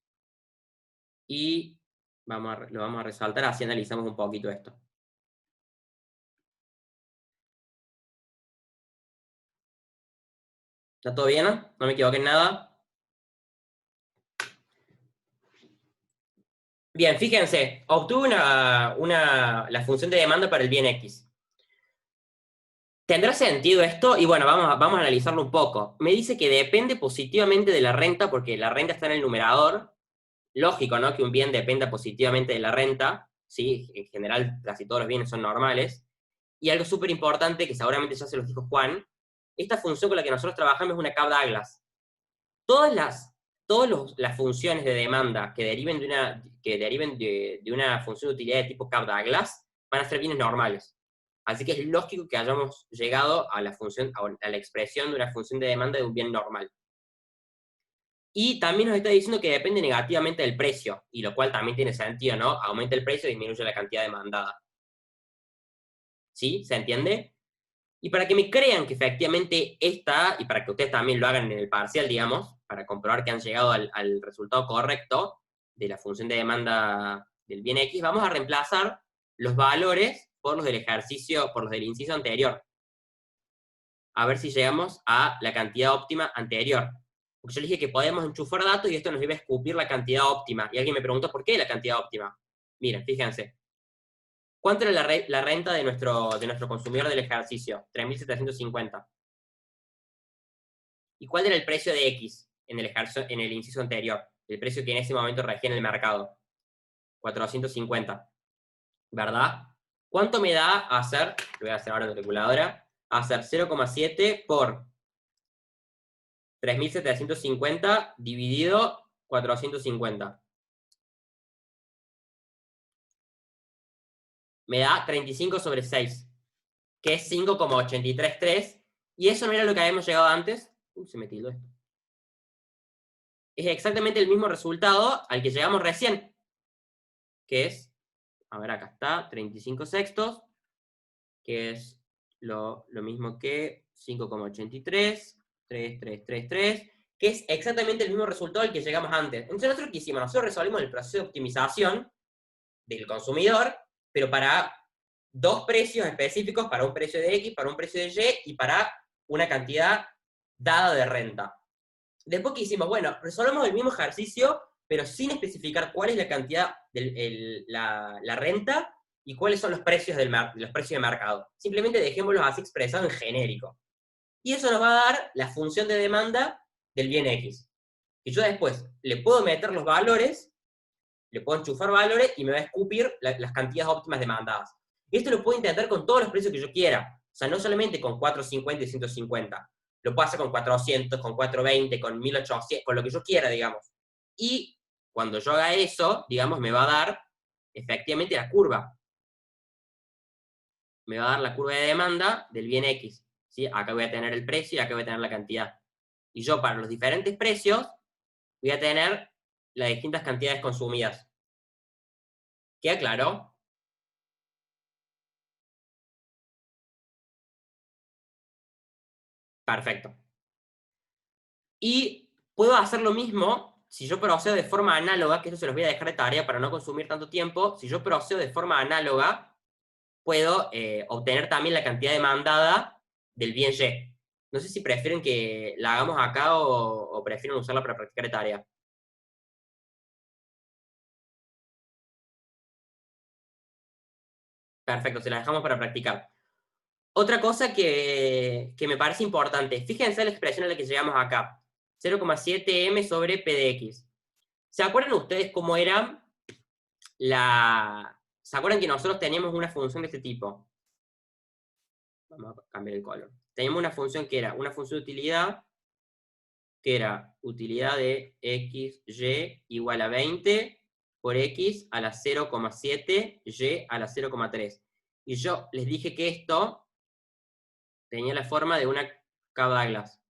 Y lo vamos a resaltar, así analizamos un poquito esto. ¿Está todo bien? ¿No me equivoqué en nada? Bien, fíjense, obtuve la función de demanda para el bien X. ¿Tendrá sentido esto? Y bueno, vamos a analizarlo un poco. Me dice que depende positivamente de la renta, porque la renta está en el numerador. Lógico, ¿no? Que un bien dependa positivamente de la renta. ¿sí? En general, casi todos los bienes son normales. Y algo súper importante, que seguramente ya se los dijo Juan, esta función con la que nosotros trabajamos es una Cobb-Douglas. Todas las funciones de demanda que deriven de una función de utilidad de tipo Cobb-Douglas van a ser bienes normales. Así que es lógico que hayamos llegado a la expresión de una función de demanda de un bien normal. Y también nos está diciendo que depende negativamente del precio, y lo cual también tiene sentido, ¿no? Aumenta el precio, disminuye la cantidad demandada. ¿Sí? ¿Se entiende? Y para que me crean que efectivamente y para que ustedes también lo hagan en el parcial, digamos, para comprobar que han llegado al resultado correcto de la función de demanda del bien X, vamos a reemplazar los valores por los del ejercicio, por los del inciso anterior. A ver si llegamos a la cantidad óptima anterior. Porque yo les dije que podemos enchufar datos y esto nos iba a escupir la cantidad óptima. Y alguien me preguntó, ¿por qué la cantidad óptima? Miren, fíjense. ¿Cuánto era la renta de nuestro consumidor del ejercicio? 3.750. ¿Y cuál era el precio de X en el inciso anterior? El precio que en ese momento regía en el mercado. 450. ¿Verdad? ¿Cuánto me da hacer, lo voy a hacer ahora en la calculadora, hacer 0,7 por 3.750 dividido 450? Me da 35 sobre 6, que es 5,833, y eso no era lo que habíamos llegado antes. Se me tildó esto. Es exactamente el mismo resultado al que llegamos recién, que es, a ver, acá está, 35 sextos, que es lo mismo que 5,83, 3,333, que es exactamente el mismo resultado al que llegamos antes. Entonces, nosotros ¿qué hicimos? Nosotros resolvimos el proceso de optimización del consumidor, pero para dos precios específicos, para un precio de X, para un precio de Y, y para una cantidad dada de renta. Después, ¿qué hicimos? Bueno, resolvemos el mismo ejercicio, pero sin especificar cuál es la cantidad, la renta, y cuáles son los precios de mercado. Simplemente dejémoslos así expresados en genérico. Y eso nos va a dar la función de demanda del bien X. Y yo después le puedo meter los valores, le puedo enchufar valores, y me va a escupir las cantidades óptimas demandadas. Y esto lo puedo intentar con todos los precios que yo quiera. O sea, no solamente con 450 y 150. Lo puedo hacer con 400, con 420, con 1800, con lo que yo quiera, digamos. Y cuando yo haga eso, digamos, me va a dar efectivamente la curva. Me va a dar la curva de demanda del bien X. ¿Sí? Acá voy a tener el precio y acá voy a tener la cantidad. Y yo para los diferentes precios voy a tener las distintas cantidades consumidas. ¿Queda claro? Perfecto. Y puedo hacer lo mismo si yo procedo de forma análoga, que eso se los voy a dejar de tarea para no consumir tanto tiempo. Si yo procedo de forma análoga, puedo obtener también la cantidad demandada del bien Y. No sé si prefieren que la hagamos acá o prefieren usarla para practicar de tarea. Perfecto, se la dejamos para practicar. Otra cosa que me parece importante, fíjense la expresión a la que llegamos acá. 0,7m sobre p de x. ¿Se acuerdan ustedes cómo era ¿Se acuerdan que nosotros teníamos una función de este tipo? Vamos a cambiar el color. Teníamos una función que era una función de utilidad, que era utilidad de x, y igual a 20 por x a la 0,7, y a la 0,3. Y yo les dije que esto tenía la forma de una Cobb-Douglas.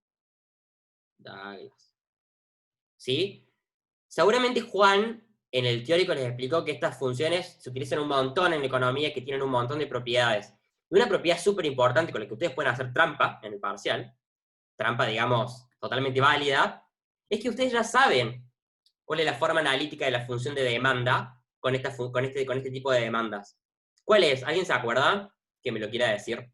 ¿Sí? Seguramente Juan, en el teórico, les explicó que estas funciones se utilizan un montón en la economía, que tienen un montón de propiedades. Y una propiedad súper importante con la que ustedes pueden hacer trampa en el parcial, trampa, digamos, totalmente válida, es que ustedes ya saben cuál es la forma analítica de la función de demanda con este tipo de demandas. ¿Cuál es? ¿Alguien se acuerda? Que me lo quiera decir.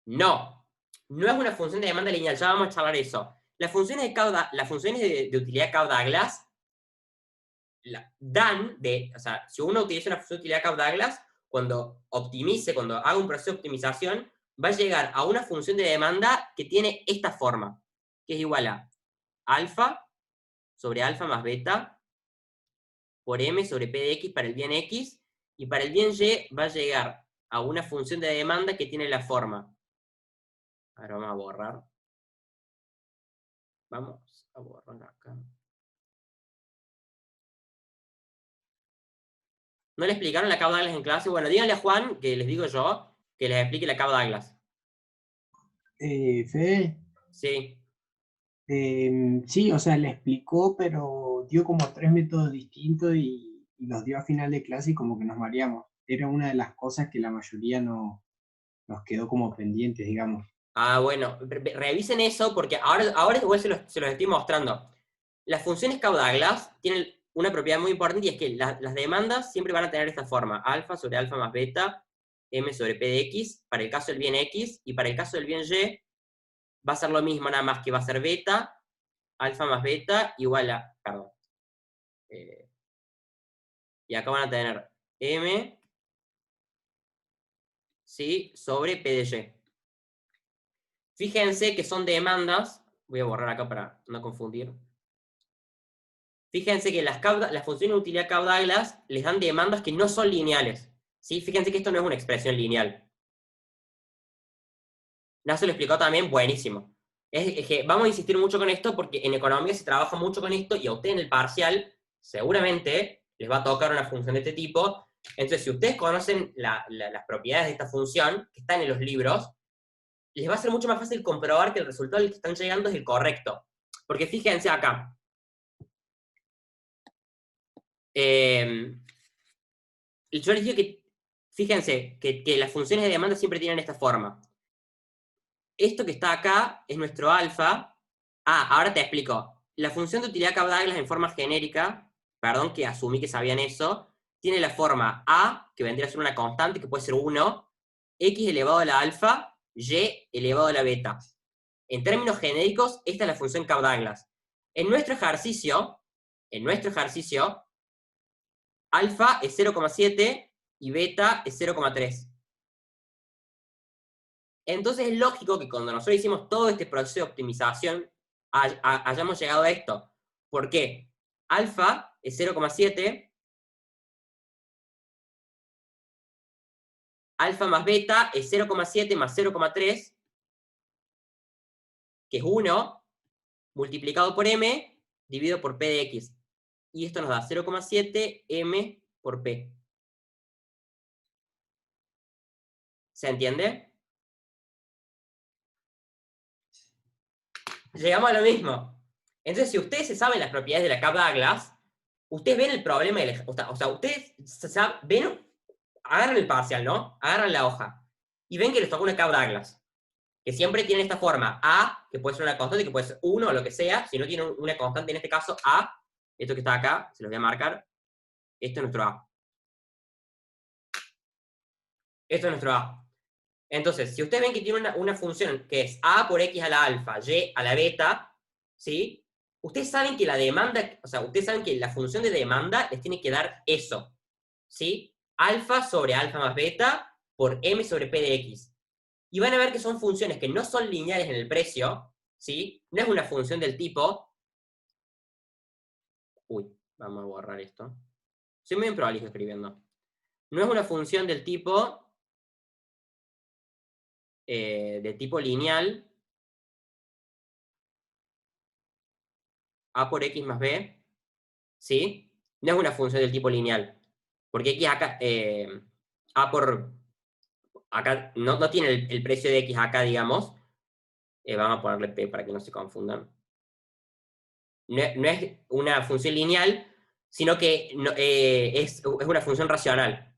No es una función de demanda lineal, ya vamos a charlar eso. Las funciones de utilidad Cobb-Douglas o sea, si uno utiliza una función de utilidad Cobb-Douglas, cuando haga un proceso de optimización, va a llegar a una función de demanda que tiene esta forma, que es igual a alfa sobre alfa más beta por m sobre p de x para el bien x, y para el bien y va a llegar a una función de demanda que tiene la forma. Ahora vamos a borrar. Vamos a borrar acá. ¿No le explicaron la Cobb Douglas en clase? Bueno, díganle a Juan, que les digo yo, que les explique la Cobb Douglas. Fede, Sí. sí, o sea, le explicó, pero dio como 3 métodos distintos y los dio a final de clase y como que nos mareamos. Era una de las cosas que la mayoría no nos quedó como pendientes, digamos. Ah, bueno, revisen eso porque ahora igual se los estoy mostrando. Las funciones Cobb Douglas tienen una propiedad muy importante y es que las demandas siempre van a tener esta forma, alfa sobre alfa más beta, m sobre p de x, para el caso del bien x, y para el caso del bien y, va a ser lo mismo, nada más que va a ser beta, alfa más beta, igual a, perdón. Y acá van a tener m, ¿sí? Sobre p de y. Fíjense que son demandas, voy a borrar acá para no confundir. Fíjense que las funciones de utilidad Cobb Douglas les dan demandas que no son lineales. ¿Sí? Fíjense que esto no es una expresión lineal. Naso lo explicó también, buenísimo. Es que vamos a insistir mucho con esto porque en economía se trabaja mucho con esto y a ustedes en el parcial seguramente les va a tocar una función de este tipo. Entonces, si ustedes conocen las propiedades de esta función, que están en los libros, les va a ser mucho más fácil comprobar que el resultado al que están llegando es el correcto. Porque fíjense acá. Yo les digo que, fíjense, que las funciones de demanda siempre tienen esta forma. Esto que está acá es nuestro alfa. Ah, ahora te explico. La función de utilidad Cobb Douglas en forma genérica, perdón que asumí que sabían eso, tiene la forma a, que vendría a ser una constante, que puede ser 1, x elevado a la alfa, y elevado a la beta. En términos genéricos, esta es la función Cobb Douglas. En nuestro ejercicio, alfa es 0,7 y beta es 0,3. Entonces es lógico que cuando nosotros hicimos todo este proceso de optimización hayamos llegado a esto. ¿Por qué? Alfa es 0,7, alfa más beta es 0,7 más 0,3, que es 1, multiplicado por m, dividido por p de x. Y esto nos da 0,7 m por p. ¿Se entiende? Llegamos a lo mismo. Entonces, si ustedes se saben las propiedades de la Cobb Douglas, ustedes ven el problema, o sea, ustedes ven, agarran el parcial, ¿no? Agarran la hoja, y ven que les toca una Cobb Douglas, que siempre tiene esta forma, a, que puede ser una constante, que puede ser 1 o lo que sea, si no tiene una constante, en este caso, a, esto que está acá, se los voy a marcar, esto es nuestro a. Esto es nuestro a. Entonces, si ustedes ven que tiene una función que es a por x a la alfa, y a la beta, ¿sí? Ustedes saben que la demanda, o sea, ustedes saben que la función de demanda les tiene que dar eso, ¿sí? Alfa sobre alfa más beta por m sobre p de x. Y van a ver que son funciones que no son lineales en el precio, ¿sí? No es una función del tipo... Uy, vamos a borrar esto. Soy muy prolijo escribiendo. No es una función del tipo... de tipo lineal, a por x más b, ¿sí? No es una función del tipo lineal, porque x acá, a por, acá no tiene el precio de x acá, digamos, vamos a ponerle p para que no se confundan. No es una función lineal, sino que es una función racional.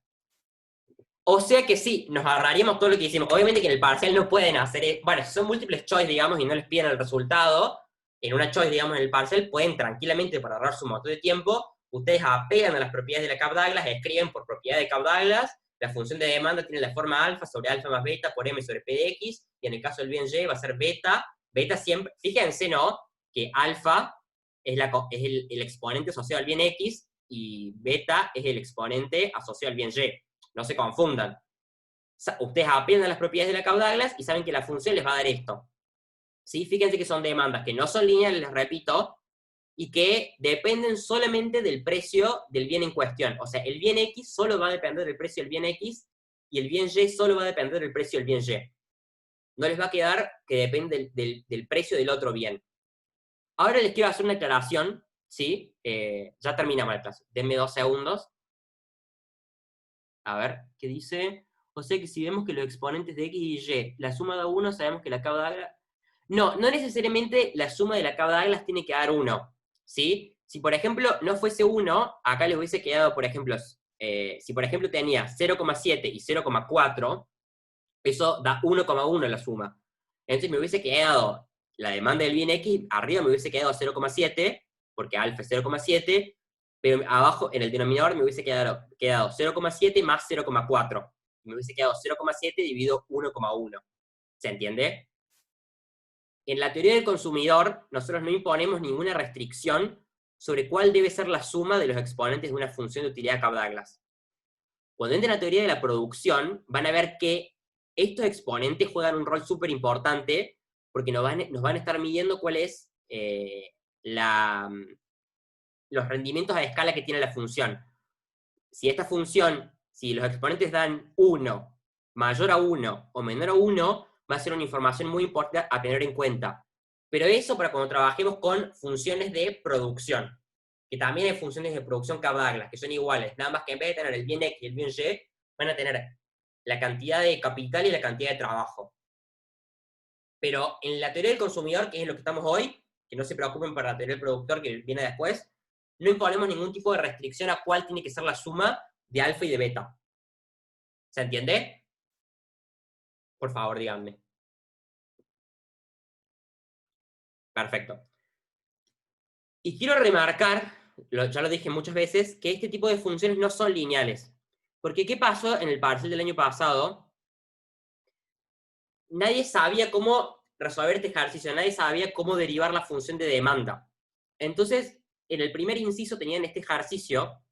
O sea que sí, nos ahorraríamos todo lo que hicimos. Obviamente que en el parcial no pueden hacer... Bueno, si son múltiples choice, digamos, y no les piden el resultado, en una choice, digamos, en el parcial, pueden tranquilamente, para ahorrar su montón de tiempo, ustedes apelan a las propiedades de la Cobb Douglas, escriben por propiedad de Cobb Douglas, la función de demanda tiene la forma alfa sobre alfa más beta por m sobre p de x, y en el caso del bien y va a ser beta siempre... Fíjense, ¿no? Que alfa es el exponente asociado al bien x, y beta es el exponente asociado al bien y. No se confundan. Ustedes aprenden las propiedades de la Cauda-Douglas y saben que la función les va a dar esto. ¿Sí? Fíjense que son demandas que no son lineales, les repito, y que dependen solamente del precio del bien en cuestión. O sea, el bien X solo va a depender del precio del bien X, y el bien Y solo va a depender del precio del bien Y. No les va a quedar que depende del precio del otro bien. Ahora les quiero hacer una aclaración, ¿sí? Ya terminamos la clase. Denme 2 segundos. A ver, ¿qué dice? O sea que si vemos que los exponentes de X y Y, la suma da 1, sabemos que la Cauda-Douglas... No necesariamente la suma de la Cauda-Douglas tiene que dar 1, ¿sí? Si por ejemplo no fuese 1, acá les hubiese quedado, por ejemplo, si por ejemplo tenía 0,7 y 0,4, eso da 1,1 la suma. Entonces me hubiese quedado la demanda del bien X, arriba me hubiese quedado 0,7, porque alfa es 0,7, pero abajo, en el denominador, me hubiese quedado 0,7 más 0,4. Me hubiese quedado 0,7 dividido 1,1. ¿Se entiende? En la teoría del consumidor, nosotros no imponemos ninguna restricción sobre cuál debe ser la suma de los exponentes de una función de utilidad Cauda-Douglas. Cuando entren a la teoría de la producción, van a ver que estos exponentes juegan un rol súper importante, porque nos van a estar midiendo cuál es los rendimientos a escala que tiene la función. Si esta función, si los exponentes dan 1, mayor a 1 o menor a 1, va a ser una información muy importante a tener en cuenta. Pero eso para cuando trabajemos con funciones de producción, que también hay funciones de producción Cauda-Douglas, que son iguales, nada más que en vez de tener el bien X y el bien Y, van a tener la cantidad de capital y la cantidad de trabajo. Pero en la teoría del consumidor, que es lo que estamos hoy, que no se preocupen para la teoría del productor que viene después, no imponemos ningún tipo de restricción a cuál tiene que ser la suma de alfa y de beta. ¿Se entiende? Por favor, díganme. Perfecto. Y quiero remarcar, ya lo dije muchas veces, que este tipo de funciones no son lineales. Porque ¿qué pasó en el parcial del año pasado? Nadie sabía cómo resolver este ejercicio, nadie sabía cómo derivar la función de demanda. Entonces, en el primer inciso tenían este ejercicio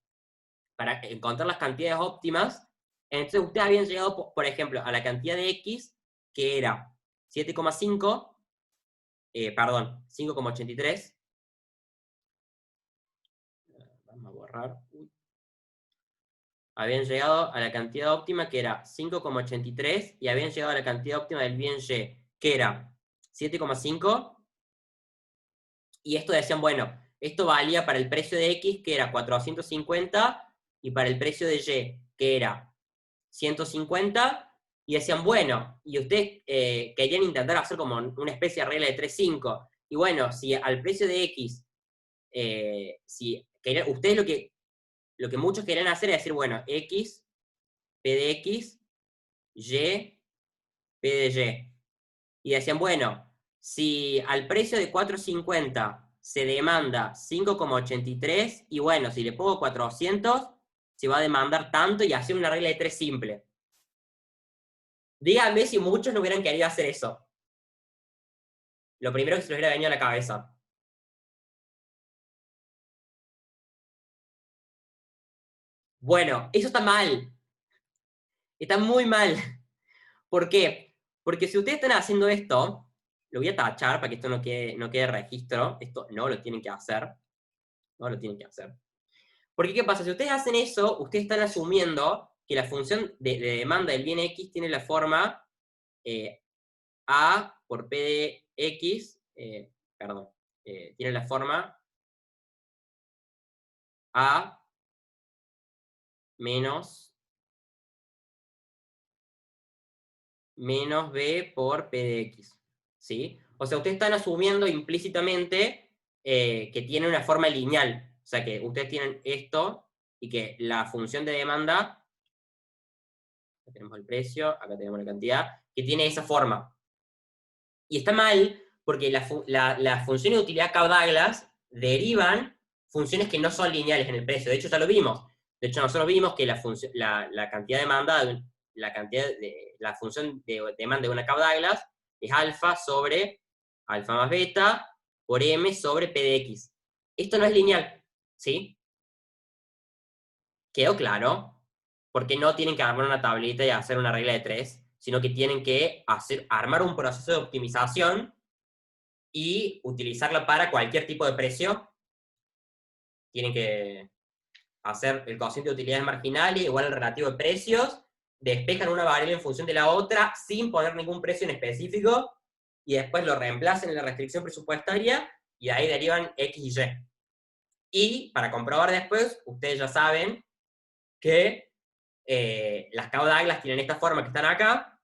para encontrar las cantidades óptimas. Entonces ustedes habían llegado, por ejemplo, a la cantidad de X, que era 7,5, perdón, 5,83. Vamos a borrar. Habían llegado a la cantidad óptima, que era 5,83, y habían llegado a la cantidad óptima del bien Y, que era 7,5. Y esto decían, bueno, esto valía para el precio de X, que era 450, y para el precio de Y, que era 150, y decían, bueno, y ustedes querían intentar hacer como una especie de regla de 3,5, y bueno, si al precio de X, ustedes lo que muchos querían hacer es decir, bueno, X, P de X, Y, P de Y. Y decían, bueno, si al precio de 4,50 se demanda 5,83, y bueno, si le pongo 400, se va a demandar tanto, y hacer una regla de 3 simple. Díganme si muchos no hubieran querido hacer eso. Lo primero que se les hubiera venido a la cabeza. Bueno, eso está mal. Está muy mal. ¿Por qué? Porque si ustedes están haciendo esto, lo voy a tachar para que esto no quede registro. Esto no lo tienen que hacer. No lo tienen que hacer. Porque ¿qué pasa? Si ustedes hacen eso, ustedes están asumiendo que la función de demanda del bien X tiene la forma A por P de X, tiene la forma A menos B por P de X, ¿sí? O sea, ustedes están asumiendo implícitamente que tiene una forma lineal. O sea, que ustedes tienen esto, y que la función de demanda, acá tenemos el precio, acá tenemos la cantidad, que tiene esa forma. Y está mal, porque las funciones de utilidad Cauda-Douglas derivan funciones que no son lineales en el precio. De hecho, ya lo vimos. De hecho, nosotros vimos que la cantidad de demanda, la función de demanda de una Cauda-Douglas es alfa sobre alfa más beta por m sobre p de x. Esto no es lineal, ¿sí? ¿Quedó claro? porque no tienen que armar una tablita y hacer una regla de 3, sino que tienen que armar un proceso de optimización y utilizarla para cualquier tipo de precio. Tienen que hacer el cociente de utilidades marginales igual al relativo de precios, despejan una variable en función de la otra sin poner ningún precio en específico, y después lo reemplacen en la restricción presupuestaria, y de ahí derivan X y Y. Y para comprobar después, ustedes ya saben que las caudaglas tienen esta forma que están acá,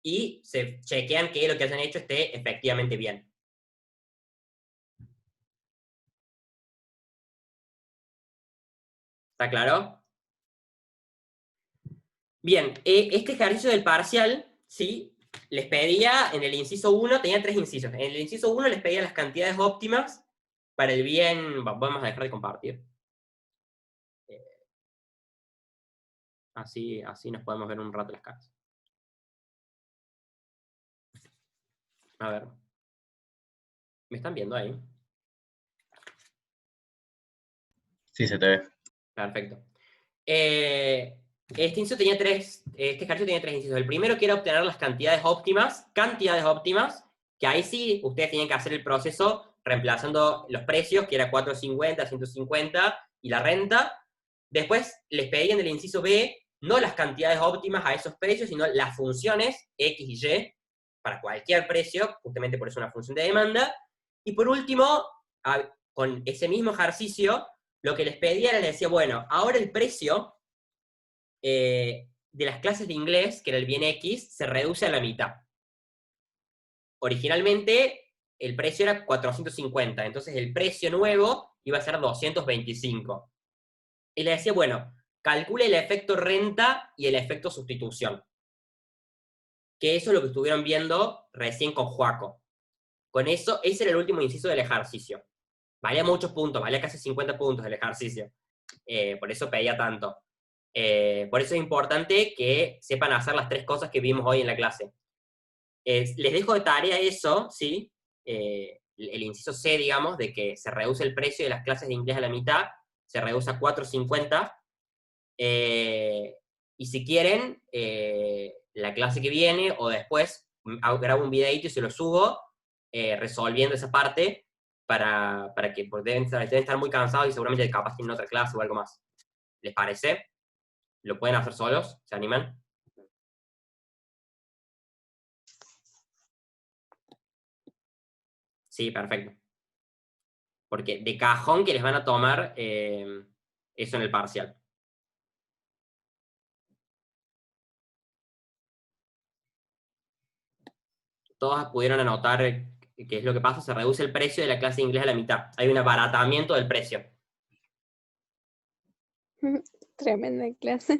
y se chequean que lo que hayan hecho esté efectivamente bien. ¿Está claro? Bien, este ejercicio del parcial, ¿sí? Les pedía, en el inciso 1, tenía 3 incisos. En el inciso 1 les pedía las cantidades óptimas para el bien... Vamos a dejar de compartir. Así nos podemos ver un rato las caras. A ver. ¿Me están viendo ahí? Sí, se te ve. Perfecto. Este ejercicio tenía tres incisos. El primero que era obtener las cantidades óptimas, que ahí sí ustedes tienen que hacer el proceso reemplazando los precios, que era 450, 150, y la renta. Después les pedían del inciso B, no las cantidades óptimas a esos precios, sino las funciones X y Y, para cualquier precio, justamente por eso una función de demanda. Y por último, con ese mismo ejercicio, lo que les pedía era, les decía, bueno, ahora el precio de las clases de inglés, que era el bien X, se reduce a la mitad. Originalmente, el precio era 450, entonces el precio nuevo iba a ser 225. Y le decía, bueno, calcule el efecto renta y el efecto sustitución. Que eso es lo que estuvieron viendo recién con Joaco. Con eso, ese era el último inciso del ejercicio. Valía muchos puntos, valía casi 50 puntos el ejercicio. Por eso pedía tanto. Por eso es importante que sepan hacer las 3 cosas que vimos hoy en la clase. Les dejo de tarea eso, ¿sí? El inciso C, digamos, de que se reduce el precio de las clases de inglés a la mitad, se reduce a 4.50. Y si quieren, la clase que viene, o después, grabo un videito y se lo subo, resolviendo esa parte, para que, porque deben estar muy cansados y seguramente capaz tienen otra clase o algo más. ¿Les parece? ¿Lo pueden hacer solos? ¿Se animan? Sí, perfecto. Porque de cajón que les van a tomar eso en el parcial. Todos pudieron anotar qué es lo que pasa, se reduce el precio de la clase de inglés a la mitad. Hay un abaratamiento del precio. Tremenda clase.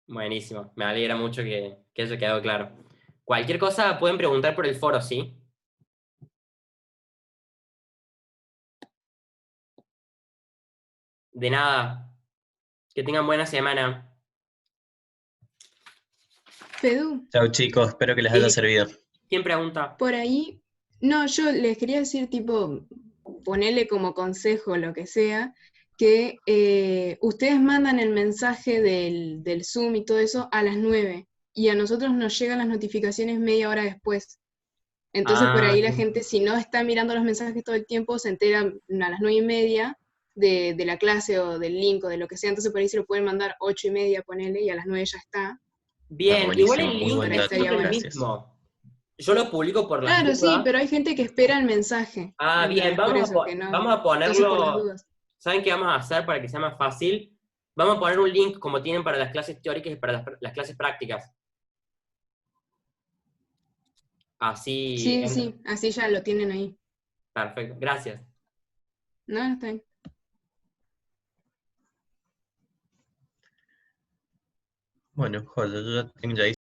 Buenísimo, me alegra mucho que eso quedó claro. Cualquier cosa pueden preguntar por el foro, ¿sí? De nada. Que tengan buena semana. Fedu, Chao chicos, espero que les haya servido. ¿Quién pregunta? por ahí, no, yo les quería decir, tipo, ponerle como consejo, lo que sea, que ustedes mandan el mensaje del Zoom y todo eso a las 9, y a nosotros nos llegan las notificaciones media hora después. Entonces por ahí la gente, si no está mirando los mensajes todo el tiempo, se entera a las 9:30 de la clase o del link o de lo que sea. Entonces por ahí se lo pueden mandar 8:30, ponele, y a las 9 ya está. Bien, buenísimo, igual el muy link buen es dato, siempre el gracias. mismo. Yo lo publico por las Claro, dudas. sí, pero hay gente que espera el mensaje. Bien, ¿Entendés? Por eso que no. vamos a Entonces, por las ponerlo. dudas. ¿Saben qué vamos a hacer para que sea más fácil? Vamos a poner un link como tienen para las clases teóricas y para las clases prácticas. Así. Sí, sí, así ya lo tienen ahí. Perfecto, gracias. No, está bien. Bueno, joder, yo ya tengo ya